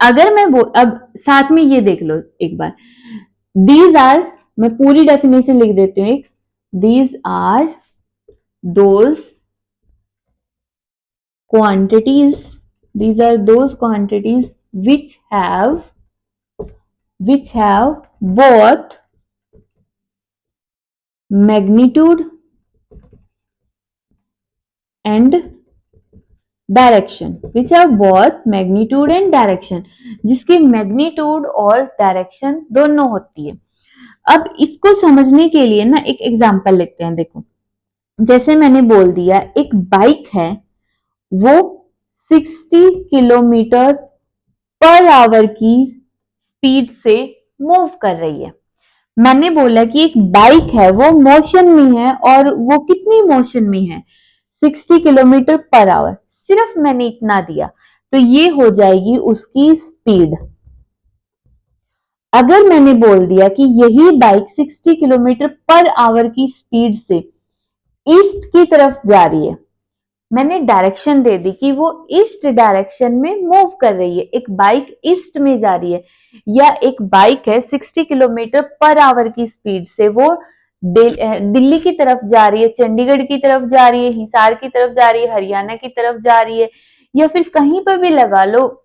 अगर मैं अब साथ में ये देख लो एक बार, दीज आर, मैं पूरी डेफिनेशन लिख देती हूँ एक, these are those quantities, these are those quantities which have both magnitude and direction, which have both magnitude and direction, जिसकी मैग्नीट्यूड और डायरेक्शन दोनों होती है। अब इसको समझने के लिए ना एक एग्जांपल लेते हैं। देखो, जैसे मैंने बोल दिया एक बाइक है, वो 60 किलोमीटर पर आवर की स्पीड से मूव कर रही है। मैंने बोला कि एक बाइक है वो मोशन में है, और वो कितनी मोशन में है, 60 किलोमीटर पर आवर। सिर्फ मैंने इतना दिया तो ये हो जाएगी उसकी स्पीड। अगर मैंने बोल दिया कि यही बाइक 60 किलोमीटर पर आवर की स्पीड से ईस्ट की तरफ जा रही है, मैंने डायरेक्शन दे दी कि वो ईस्ट डायरेक्शन में मूव कर रही है, एक बाइक ईस्ट में जा रही है, या एक बाइक है 60 किलोमीटर पर आवर की स्पीड से वो दिल्ली की तरफ जा रही है, चंडीगढ़ की तरफ जा रही है, हिसार की तरफ जा रही है, हरियाणा की तरफ जा रही है, या फिर कहीं पर भी लगा लो,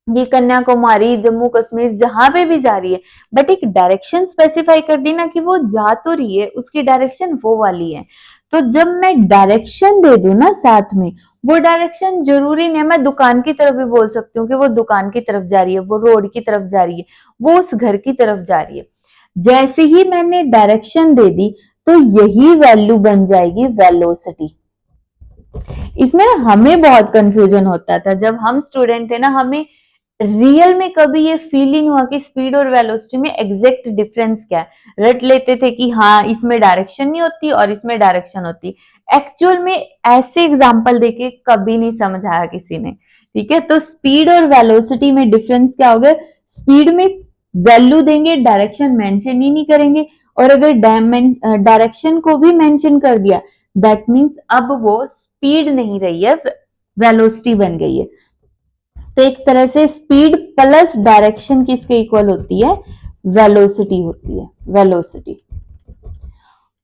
ये कन्याकुमारी, जम्मू कश्मीर, जहां पे भी जा रही है, बट एक डायरेक्शन स्पेसिफाई कर दी ना कि वो जा तो रही है, उसकी डायरेक्शन वो वाली है। तो जब मैं डायरेक्शन दे दूं ना साथ में, वो डायरेक्शन जरूरी नहीं है, मैं दुकान की तरफ भी बोल सकती हूँ कि वो दुकान की तरफ जा रही है, वो रोड की तरफ जा रही है, वो उस घर की तरफ जा रही है। जैसे ही मैंने डायरेक्शन दे दी तो यही वैल्यू बन जाएगी वेलोसिटी। इसमें ना हमें बहुत कंफ्यूजन होता था जब हम स्टूडेंट थे ना, हमें रियल में कभी ये फील ही नहीं हुआ कि स्पीड और वेलोसिटी में एग्जैक्ट डिफरेंस क्या है। रट लेते थे कि हाँ इसमें डायरेक्शन नहीं होती और इसमें डायरेक्शन होती। एक्चुअल में ऐसे एग्जांपल देके कभी नहीं समझ आया किसी ने। ठीक है, तो स्पीड और वेलोसिटी में डिफरेंस क्या होगा? स्पीड में वैल्यू देंगे, डायरेक्शन मेंशन ही नहीं करेंगे, और अगर डायरेक्शन को भी मेंशन कर दिया दैट मीन्स अब वो स्पीड नहीं रही है, वेलोसिटी बन गई है। तो एक तरह से स्पीड प्लस डायरेक्शन किसके इक्वल होती है? वेलोसिटी होती है, वेलोसिटी।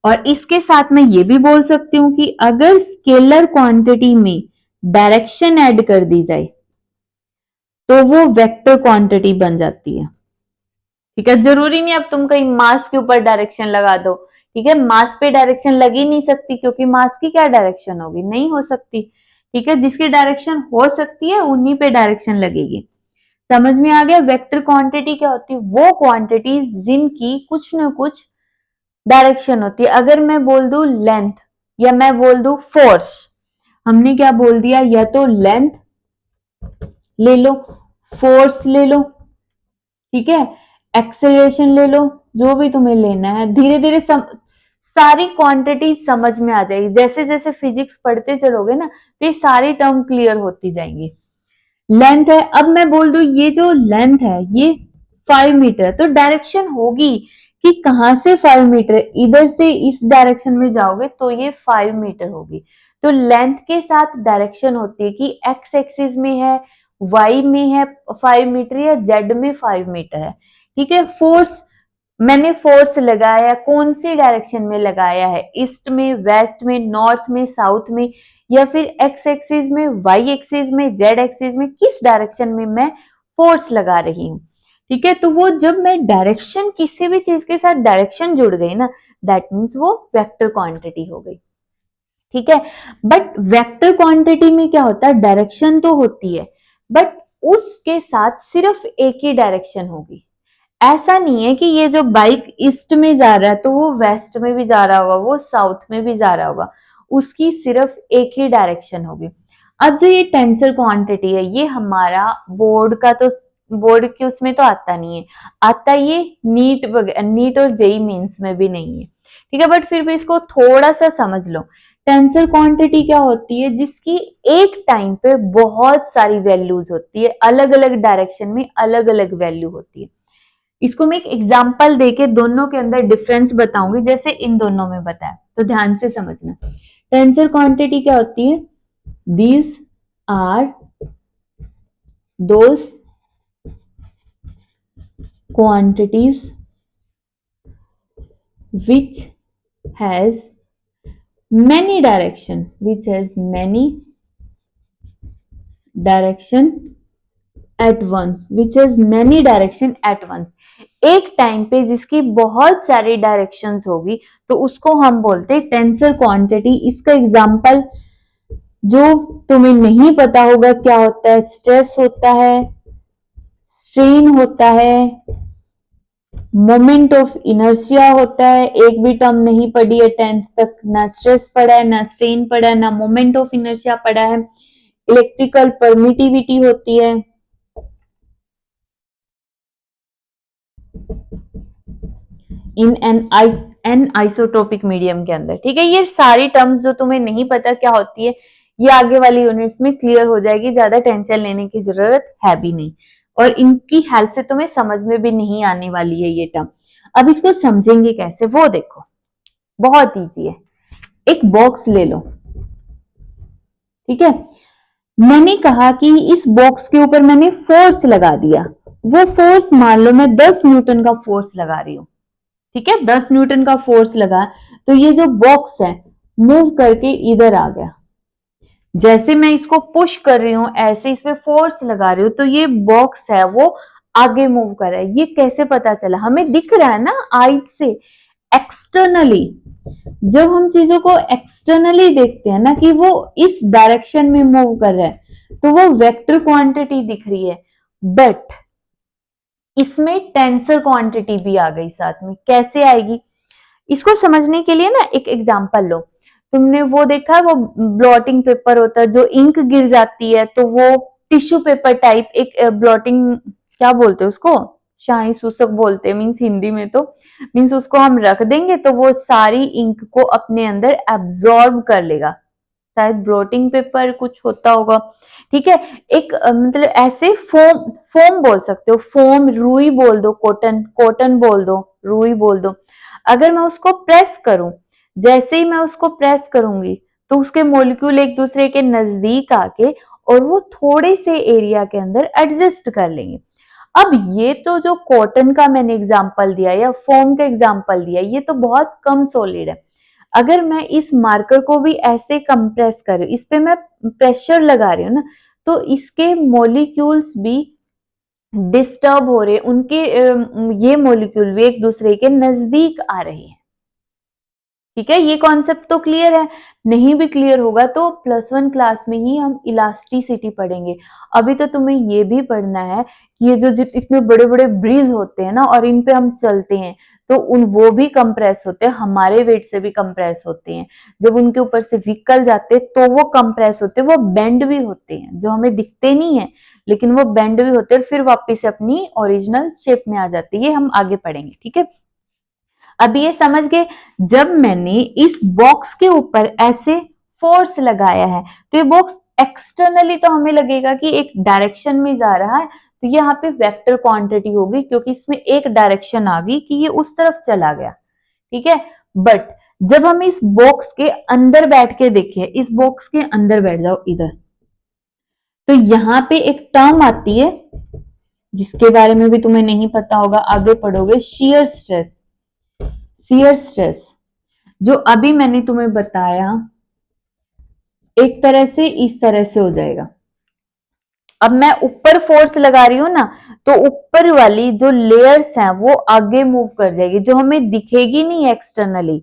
और इसके साथ मैं ये भी बोल सकती हूं कि अगर स्केलर क्वांटिटी में डायरेक्शन ऐड कर दी जाए तो वो वेक्टर क्वांटिटी बन जाती है। ठीक है, जरूरी नहीं अब तुम कहीं मास के ऊपर डायरेक्शन लगा दो। ठीक है, मास पे डायरेक्शन लग ही नहीं सकती क्योंकि मास की क्या डायरेक्शन होगी, नहीं हो सकती। ठीक है, जिसकी डायरेक्शन हो सकती है उन्हीं पे डायरेक्शन लगेगी। समझ में आ गया? वेक्टर क्वांटिटी क्या होती है? वो क्वांटिटी जिनकी कुछ ना कुछ डायरेक्शन होती है। अगर मैं बोल दूं लेंथ या मैं बोल दूं फोर्स, हमने क्या बोल दिया? या तो लेंथ ले लो, फोर्स ले लो, ठीक है, एक्सेलरेशन ले लो, जो भी तुम्हें लेना है। धीरे धीरे सारी क्वांटिटी समझ में आ जाएगी। जैसे जैसे फिजिक्स पढ़ते चलोगे ना तो ये सारी टर्म क्लियर होती जाएंगी। लेंथ है, अब मैं बोल दूं ये जो लेंथ है ये 5 मीटर, तो डायरेक्शन होगी कि कहां से 5 मीटर, इधर से इस डायरेक्शन में जाओगे तो ये 5 मीटर होगी। तो लेंथ के साथ डायरेक्शन होती है कि एक्स एक्सिस में है, वाई में है 5 मीटर, या जेड में 5 मीटर है। ठीक है, फोर्स, मैंने फोर्स लगाया कौन सी डायरेक्शन में लगाया है? ईस्ट में, वेस्ट में, नॉर्थ में, साउथ में, या फिर एक्स एक्सिस में, वाई एक्सिस में, जेड एक्सिस में, किस डायरेक्शन में मैं फोर्स लगा रही हूं। ठीक है, तो वो जब मैं डायरेक्शन, किसी भी चीज के साथ डायरेक्शन जुड़ गई ना, दैट मीन्स वो वेक्टर क्वांटिटी हो गई। ठीक है, बट वेक्टर क्वांटिटी में क्या होता है? डायरेक्शन तो होती है बट उसके साथ सिर्फ एक ही डायरेक्शन होगी। ऐसा नहीं है कि ये जो बाइक ईस्ट में जा रहा है तो वो वेस्ट में भी जा रहा होगा, वो साउथ में भी जा रहा होगा, उसकी सिर्फ एक ही डायरेक्शन होगी। अब जो ये टेंसर क्वांटिटी है ये हमारा बोर्ड का, तो बोर्ड के उसमें तो आता नहीं है, आता ये नीट और जेई मेंस में भी नहीं है। ठीक है, बट फिर भी इसको थोड़ा सा समझ लो। टेंसर क्वांटिटी क्या होती है? जिसकी एक टाइम पे बहुत सारी वैल्यूज होती है, अलग अलग डायरेक्शन में अलग अलग वैल्यू होती है। इसको मैं एक एग्जांपल देके दोनों के अंदर डिफरेंस बताऊंगी, जैसे इन दोनों में बताया, तो ध्यान से समझना। टेंसर क्वांटिटी क्या होती है? These are those quantities which has many direction at once, एक टाइम पे जिसकी बहुत सारी डायरेक्शंस होगी तो उसको हम बोलते हैं टेंसर क्वांटिटी। इसका एग्जांपल जो तुम्हें नहीं पता होगा क्या होता है, स्ट्रेस होता है, स्ट्रेन होता है, मोमेंट ऑफ इनर्शिया होता है। एक भी टर्म नहीं पढ़ी है 10th तक, ना स्ट्रेस पढ़ा है, ना स्ट्रेन पढ़ा है, ना मोमेंट ऑफ इनर्शिया पढ़ा है। इलेक्ट्रिकल परमिटिविटी होती है, इन एन आइसोटोपिक मीडियम के अंदर। ठीक है, ये सारी टर्म्स जो तुम्हें नहीं पता क्या होती है, ये आगे वाली यूनिट्स में क्लियर हो जाएगी, ज्यादा टेंशन लेने की जरूरत है भी नहीं, और इनकी हेल्प से तुम्हें समझ में भी नहीं आने वाली है ये टर्म। अब इसको समझेंगे कैसे वो देखो, बहुत इजी है। एक बॉक्स ले लो, ठीक है, मैंने कहा कि इस बॉक्स के ऊपर मैंने फोर्स लगा दिया, वो फोर्स मान लो मैं 10 न्यूटन का फोर्स लगा रही हूं, ठीक है, 10 न्यूटन का फोर्स लगा, तो ये जो बॉक्स है मूव करके इधर आ गया। जैसे मैं इसको पुश कर रही हूं, ऐसे इसमें फोर्स लगा रही हूं, तो ये बॉक्स है वो आगे मूव कर रहा है। ये कैसे पता चला? हमें दिख रहा है ना आई से, एक्सटर्नली। जब हम चीजों को एक्सटर्नली देखते हैं ना कि वो इस डायरेक्शन में मूव कर रहा है, तो वो वेक्टर क्वांटिटी दिख रही है, बट इसमें टेंसर क्वांटिटी भी आ गई साथ में। कैसे आएगी? इसको समझने के लिए ना एक एग्जांपल लो। तुमने वो देखा है, वो ब्लॉटिंग पेपर होता है, जो इंक गिर जाती है तो वो टिश्यू पेपर टाइप एक ब्लॉटिंग, क्या बोलते हैं उसको, शाही सूसक बोलते हैं मीन्स हिंदी में, तो मीन्स उसको हम रख देंगे तो वो सारी इंक को अपने अंदर एब्जॉर्ब कर लेगा। शायद ब्लॉटिंग पेपर कुछ होता होगा, ठीक है। एक मतलब ऐसे फोम, फोम बोल सकते हो, फोम, रुई बोल दो, कॉटन, कॉटन बोल दो, रुई बोल दो। अगर मैं उसको प्रेस करूं, जैसे ही मैं उसको प्रेस करूंगी तो उसके मॉलिक्यूल एक दूसरे के नजदीक आके और वो थोड़े से एरिया के अंदर एडजस्ट कर लेंगे। अब ये तो जो कॉटन का मैंने एग्जांपल दिया या फोम का एग्जांपल दिया, ये तो बहुत कम सॉलिड है। अगर मैं इस मार्कर को भी ऐसे कंप्रेस कर रही हूँ, इस पे मैं प्रेशर लगा रही हूँ ना, तो इसके मॉलिक्यूल्स भी डिस्टर्ब हो रहे हैं, उनके ये मॉलिक्यूल भी एक दूसरे के नजदीक आ रहे हैं। ठीक है, ये कॉन्सेप्ट तो क्लियर है। नहीं भी क्लियर होगा तो +1 क्लास में ही हम इलास्टिसिटी पढ़ेंगे। अभी तो तुम्हें ये भी पढ़ना है कि ये जो इतने बड़े बड़े ब्रिज होते हैं ना, और इन पे हम चलते हैं, तो वो भी कंप्रेस होते हैं, हमारे वेट से भी कंप्रेस होते हैं। जब उनके ऊपर से व्हीकल जाते हैं तो वो कंप्रेस होते हैं, वो बेंड भी होते हैं, जो हमें दिखते नहीं है लेकिन वो बेंड भी होते हैं, फिर वापिस से अपनी ओरिजिनल शेप में आ जाते हैं। ये हम आगे पढ़ेंगे, ठीक है। अब ये समझ गए, जब मैंने इस बॉक्स के ऊपर ऐसे फोर्स लगाया है तो ये बॉक्स एक्सटर्नली तो हमें लगेगा कि एक डायरेक्शन में जा रहा है, तो ये यहाँ पे वेक्टर क्वांटिटी होगी क्योंकि इसमें एक डायरेक्शन आ गई कि ये उस तरफ चला गया, ठीक है। बट जब हम इस बॉक्स के अंदर बैठ के देखें, इस बॉक्स के अंदर बैठ जाओ इधर, तो यहाँ पे एक टर्म आती है जिसके बारे में भी तुम्हें नहीं पता होगा, आगे पढ़ोगे, शियर स्ट्रेस। शियर स्ट्रेस जो अभी मैंने तुम्हें बताया, एक तरह से इस तरह से हो जाएगा। अब मैं ऊपर फोर्स लगा रही हूं ना, तो ऊपर वाली जो लेयर्स हैं वो आगे मूव कर जाएगी, जो हमें दिखेगी नहीं एक्सटर्नली।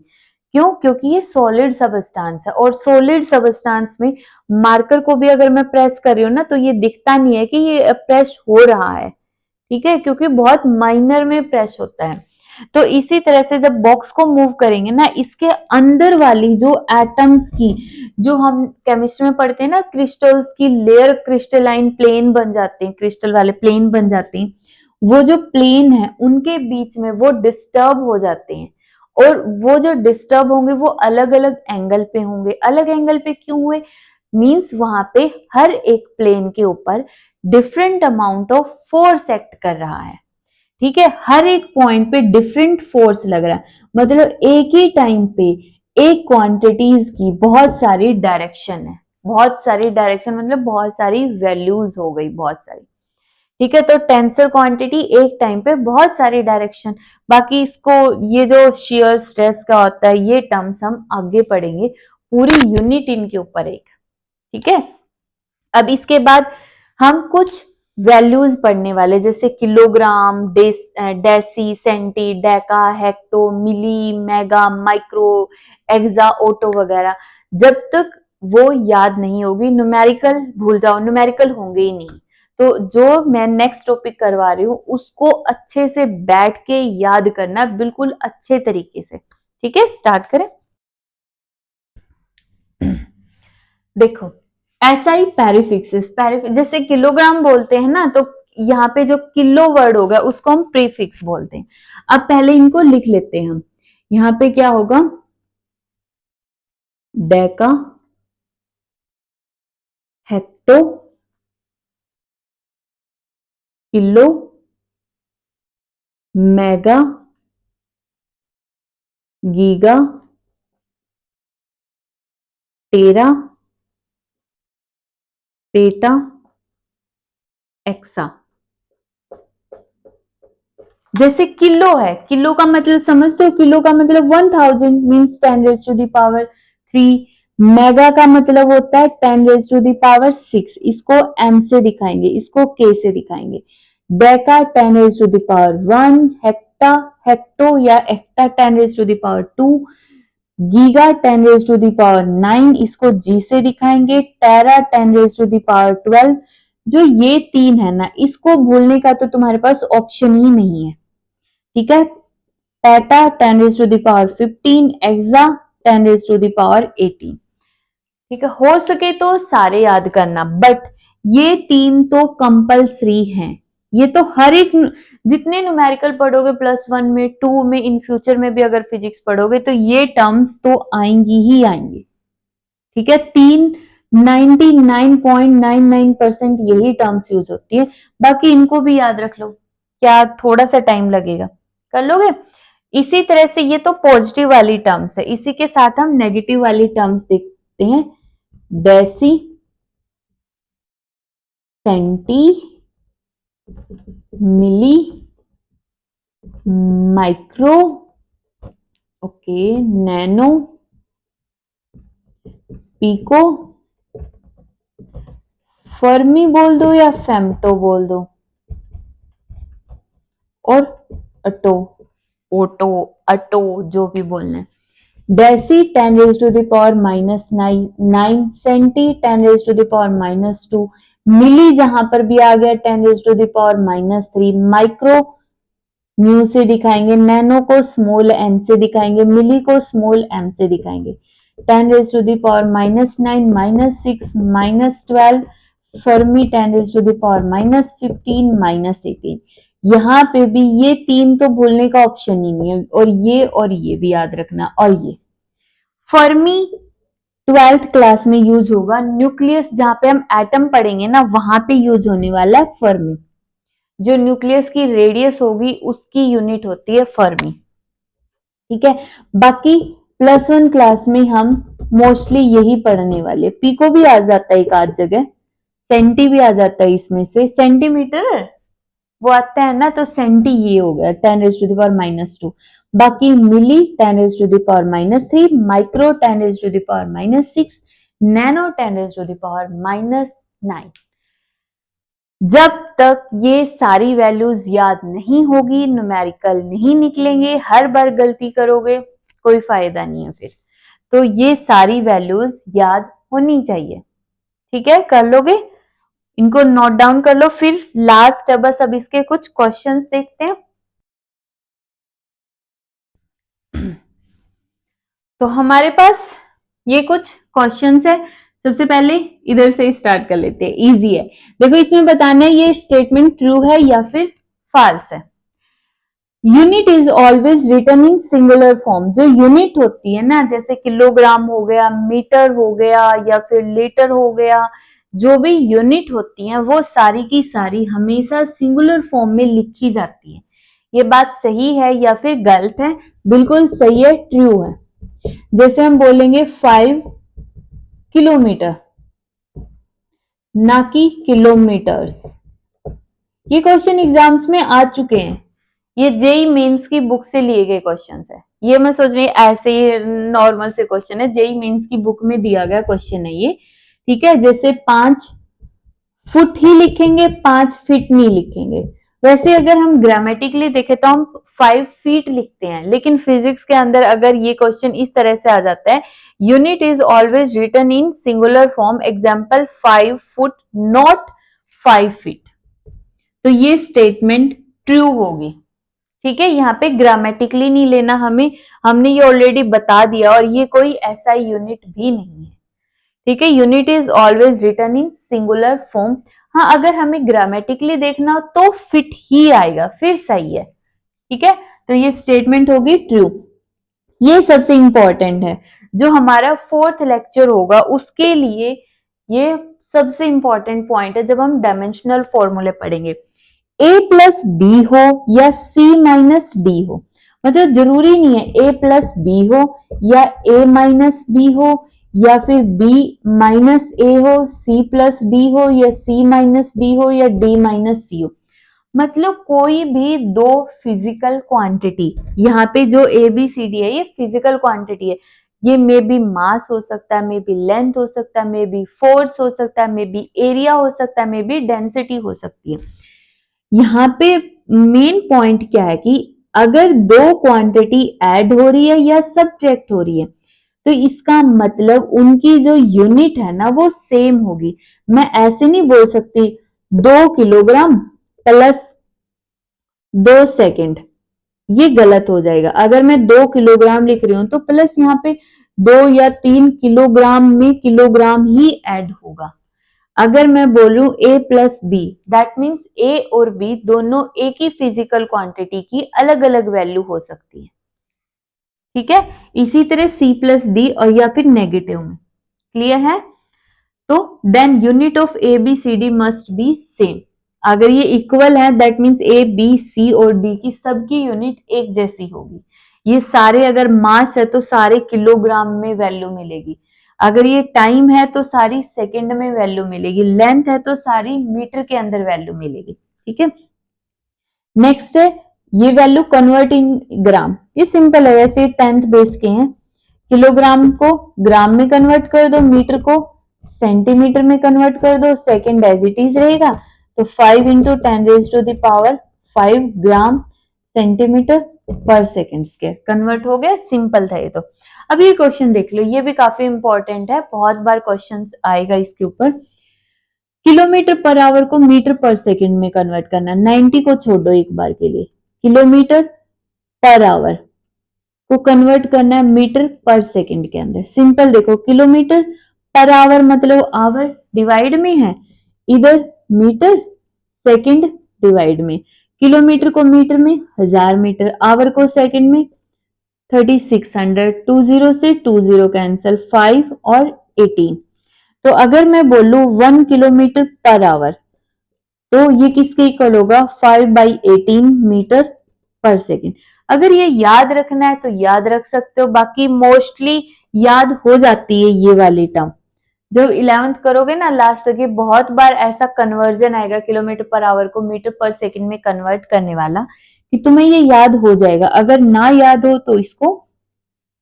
क्यों? क्योंकि ये सॉलिड सबस्टांस है, और सॉलिड सबस्टांस में मार्कर को भी अगर मैं प्रेस कर रही हूँ ना, तो ये दिखता नहीं है कि ये प्रेस हो रहा है, ठीक है, क्योंकि बहुत माइनर में प्रेस होता है। तो इसी तरह से जब बॉक्स को मूव करेंगे ना, इसके अंदर वाली जो एटम्स की, जो हम केमिस्ट्री में पढ़ते हैं ना, क्रिस्टल्स की लेयर, क्रिस्टलाइन प्लेन बन जाते हैं, क्रिस्टल वाले प्लेन बन जाते हैं, वो जो प्लेन है उनके बीच में वो डिस्टर्ब हो जाते हैं, और वो जो डिस्टर्ब होंगे वो अलग अलग एंगल पे होंगे। अलग एंगल पे क्यों हुए? मींस वहां पे हर एक प्लेन के ऊपर different amount of force act कर रहा है, ठीक है, हर एक पॉइंट पे डिफरेंट फोर्स लग रहा है, मतलब एक ही टाइम पे एक क्वांटिटीज की बहुत सारी डायरेक्शन है, बहुत सारी डायरेक्शन मतलब बहुत सारी वैल्यूज हो गई, बहुत सारी, ठीक है। तो टेंसर क्वांटिटी एक टाइम पे बहुत सारी डायरेक्शन। बाकी इसको, ये जो शियर स्ट्रेस का होता है, ये टर्म्स हम आगे पढ़ेंगे, पूरी यूनिट इनके ऊपर एक, ठीक है। अब इसके बाद हम कुछ वैल्यूज पढ़ने वाले, जैसे kilogram, deci, centi, deca, hecto, milli, mega, micro, exa, atto वगैरह। जब तक वो याद नहीं होगी, न्यूमेरिकल भूल जाओ, न्यूमेरिकल होंगे ही नहीं। तो जो मैं नेक्स्ट टॉपिक करवा रही हूँ उसको अच्छे से बैठ के याद करना, बिल्कुल अच्छे तरीके से, ठीक है। स्टार्ट करें। देखो, ऐसा ही पैरीफिक्सिस, जैसे किलोग्राम बोलते हैं ना, तो यहाँ पे जो किलो वर्ड होगा उसको हम प्रीफिक्स बोलते हैं। अब पहले इनको लिख लेते हैं हम। यहाँ पे क्या होगा, deca, hecto, kilo, mega, giga, tera, peta, exa. जैसे किलो है, किलो का मतलब समझते हो, किलो का मतलब 1000 means 10 raise to the power 3। Mega का मतलब होता है 10 रेज टू द पावर 6, इसको एम से दिखाएंगे, इसको के से दिखाएंगे। Deca 10 raise to the power 1, hecta, hecto या एक्टा 10 raise to the power 2, giga 10 raise to the power 9, इसको जी से दिखाएंगे। Tera 10 raise to the power 12। जो ये तीन है ना, इसको भूलने का तो तुम्हारे पास ऑप्शन ही नहीं है, ठीक है। Peta 10 raise to the power 15, exa 10 raise to the power 18, ठीक है। हो सके तो सारे याद करना, बट ये तीन तो कंपलसरी हैं। ये तो हर एक, जितने न्यूमेरिकल पढ़ोगे +1 में, 2 में, इन फ्यूचर में भी अगर फिजिक्स पढ़ोगे तो ये टर्म्स तो आएंगी ही आएंगी, ठीक है। 99.99% यही टर्म्स यूज होती है, बाकी इनको भी याद रख लो, क्या थोड़ा सा टाइम लगेगा, कर लोगे। इसी तरह से ये तो पॉजिटिव वाली टर्म्स है, इसी के साथ हम नेगेटिव वाली टर्म्स देखते हैं। Deci, centi, milli, micro, okay, nano, pico, fermi बोल दो या फेम्टो बोल दो, और अटो, ओटो, अटो, जो भी बोलना है। Deci 10 raise to the power -9, centi 10 raise to the power -2, milli जहां पर भी आ गया 10 raise to the power -3, micro न्यू से दिखाएंगे, नैनो को स्मॉल एन से दिखाएंगे, मिली को स्मॉल एम से दिखाएंगे। 10 raise to the power -9, -6, -12, fermi 10 raise to the power -15, -18। यहाँ पे भी ये तीन तो भूलने का ऑप्शन ही नहीं है, और ये भी याद रखना। और ये फर्मी 12th क्लास में यूज होगा, न्यूक्लियस जहां पे हम एटम पढ़ेंगे ना, वहां पे यूज होने वाला है फर्मी। जो न्यूक्लियस की रेडियस होगी उसकी यूनिट होती है फर्मी, ठीक है। बाकी +1 क्लास में हम मोस्टली यही पढ़ने वाले। पीको भी आ जाता है एक आध जगह, सेंटी भी आ जाता है, इसमें से सेंटीमीटर वो आता है ना, तो सेंटी ये हो गया 10 रेज टू द पावर -2। बाकी milli 10 raise to the power -3, micro 10 raise to the power -6, nano 10 raise to the power -9। जब तक ये सारी वैल्यूज याद नहीं होगी, न्यूमेरिकल नहीं निकलेंगे, हर बार गलती करोगे, कोई फायदा नहीं है फिर। तो ये सारी वैल्यूज याद होनी चाहिए, ठीक है। कर लोगे, इनको नोट डाउन कर लो। फिर लास्ट है बस, अब इसके कुछ क्वेश्चंस देखते हैं। तो हमारे पास ये कुछ क्वेश्चंस है। सबसे पहले इधर से स्टार्ट कर लेते हैं, इजी है। देखो इसमें बताना है ये स्टेटमेंट ट्रू है या फिर फॉल्स है। Unit is always written in singular form. जो यूनिट होती है ना, जैसे किलोग्राम हो गया, मीटर हो गया, या फिर लीटर हो गया, जो भी यूनिट होती हैं वो सारी की सारी हमेशा सिंगुलर फॉर्म में लिखी जाती है। ये बात सही है या फिर गलत है? बिल्कुल सही है, ट्रू है। जैसे हम बोलेंगे 5 किलोमीटर, ना कि किलोमीटर्स। ये क्वेश्चन एग्जाम्स में आ चुके हैं, ये जेई मेंस की बुक से लिए गए क्वेश्चंस है। ये मैं सोच रही ऐसे ही नॉर्मल से क्वेश्चन है, जेई मेंस की बुक में दिया गया क्वेश्चन है ये, ठीक है। जैसे 5 फुट ही लिखेंगे, 5 फीट नहीं लिखेंगे। वैसे अगर हम ग्रामेटिकली देखें तो हम 5 फीट लिखते हैं, लेकिन फिजिक्स के अंदर अगर ये क्वेश्चन इस तरह से आ जाता है, unit is always written in singular form, example 5 foot not 5 feet, तो ये स्टेटमेंट ट्रू होगी, ठीक है। यहाँ पे ग्रामेटिकली नहीं लेना हमें, हमने ये ऑलरेडी बता दिया, और ये कोई ऐसा यूनिट भी नहीं है, ठीक है। Unit is always written in singular form. हाँ, अगर हमें ग्रामेटिकली देखना हो तो फिट ही आएगा, फिर सही है। ठीक है, तो ये स्टेटमेंट होगी ट्रू। ये सबसे इंपॉर्टेंट है, जो हमारा फोर्थ लेक्चर होगा उसके लिए ये सबसे इंपॉर्टेंट पॉइंट है, जब हम डायमेंशनल फॉर्मूले पढ़ेंगे। ए प्लस बी हो या सी माइनस डी हो, मतलब जरूरी नहीं है ए प्लस बी हो या ए माइनस बी हो या फिर बी माइनस ए हो, सी प्लस डी हो या सी माइनस डी हो या डी माइनस सी हो। मतलब कोई भी दो फिजिकल क्वांटिटी, यहाँ पे जो ए बी सी डी है ये फिजिकल क्वांटिटी है। ये मे बी मास हो सकता है, मे बी लेंथ हो सकता है, मे बी फोर्स हो सकता है, मे बी एरिया हो सकता है, मे बी डेंसिटी हो सकती है। यहाँ पे मेन पॉइंट क्या है कि अगर दो क्वांटिटी ऐड हो रही है या सब्ट्रैक्ट हो रही है तो इसका मतलब उनकी जो यूनिट है ना वो सेम होगी। मैं ऐसे नहीं बोल सकती 2 किलोग्राम प्लस 2 सेकंड, ये गलत हो जाएगा। अगर मैं 2 किलोग्राम लिख रही हूं तो प्लस यहाँ पे 2 या 3 किलोग्राम में किलोग्राम ही ऐड होगा। अगर मैं बोलूं a plus B, that means a और b दोनों एक ही फिजिकल क्वांटिटी की अलग अलग वैल्यू हो सकती है। ठीक है, इसी तरह c प्लस डी और या फिर नेगेटिव में। क्लियर है? तो then unit of A B C D must be same. अगर ये इक्वल है that means A B C और डी की सबकी यूनिट एक जैसी होगी। ये सारे अगर मास है तो सारे किलोग्राम में वैल्यू मिलेगी, अगर ये टाइम है तो सारी सेकंड में वैल्यू मिलेगी, लेंथ है तो सारी मीटर के अंदर वैल्यू मिलेगी। ठीक है, नेक्स्ट है ये वैल्यू कन्वर्ट इन ग्राम। ये सिंपल है, वैसे 10th बेस के हैं। किलोग्राम को ग्राम में कन्वर्ट कर दो, मीटर को सेंटीमीटर में कन्वर्ट कर दो, सेकंड एज इट इज रहेगा। तो 5 इंटू 10⁻⁵ ग्राम सेंटीमीटर पर सेकेंड स्क्वायर कन्वर्ट हो गया। सिंपल था ये तो। अब ये क्वेश्चन देख लो, ये भी काफी इंपॉर्टेंट है, बहुत बार क्वेश्चन आएगा इसके ऊपर। किलोमीटर पर आवर को मीटर पर सेकेंड में कन्वर्ट करना, 90 को छोड़ दो एक बार के लिए, किलोमीटर पर आवर को कन्वर्ट करना है मीटर पर सेकंड के अंदर। सिंपल देखो, किलोमीटर पर आवर मतलब आवर डिवाइड में है, इधर मीटर सेकंड डिवाइड में, किलोमीटर को मीटर में 1000 मीटर, आवर को सेकंड में 3600, 20 से 20 कैंसिल, 5 और 18। तो अगर मैं बोलूं 1 किलोमीटर पर आवर तो ये किसके इक्वल होगा, 5/18 मीटर पर सेकेंड। अगर ये याद रखना है तो याद रख सकते हो, बाकी मोस्टली याद हो जाती है ये वाली टर्म। जब 11th करोगे ना लास्ट तक, बहुत बार ऐसा कन्वर्जन आएगा किलोमीटर पर आवर को मीटर पर सेकंड में कन्वर्ट करने वाला, कि तुम्हें ये याद हो जाएगा। अगर ना याद हो तो इसको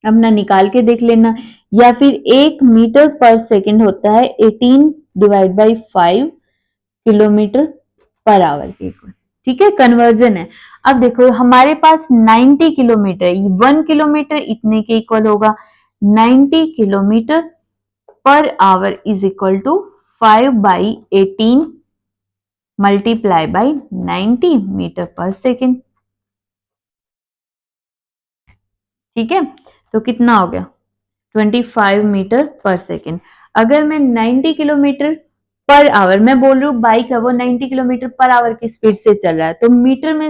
अपना निकाल के देख लेना, या फिर 1 मीटर पर सेकंड होता है 18/5 किलोमीटर पर आवर के इक्वल। ठीक है, कन्वर्जन है। अब देखो हमारे पास 90 किलोमीटर, 1 किलोमीटर इतने के इक्वल होगा, 90 kilometre per hour is equal to 5/18 multiply by 90 metre per second. ठीक है, तो कितना हो गया, 25 मीटर पर सेकेंड। अगर मैं 90 किलोमीटर पर आवर, मैं बोल रही हूँ बाइक है वो 90 किलोमीटर पर आवर की स्पीड से चल रहा है, तो मीटर में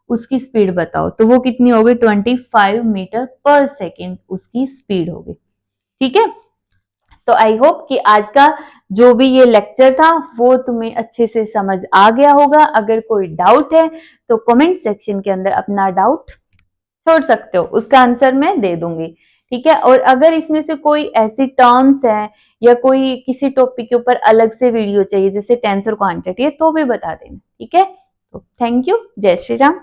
उसकी स्पीड बताओ, तो वो कितनी होगी, 25 मीटर पर सेकेंड उसकी स्पीड होगी। ठीक है, तो आई होप कि आज का जो भी ये लेक्चर था वो तुम्हें अच्छे से समझ आ गया होगा। अगर कोई डाउट है तो कमेंट सेक्शन के अंदर अपना डाउट छोड़ सकते हो, उसका आंसर मैं दे दूंगी। ठीक है, और अगर इसमें से कोई ऐसी टर्म्स है या कोई किसी टॉपिक के ऊपर अलग से वीडियो चाहिए जैसे टेंस और क्वांटिटी है तो भी बता देना। ठीक है, तो थैंक यू, जय श्री राम।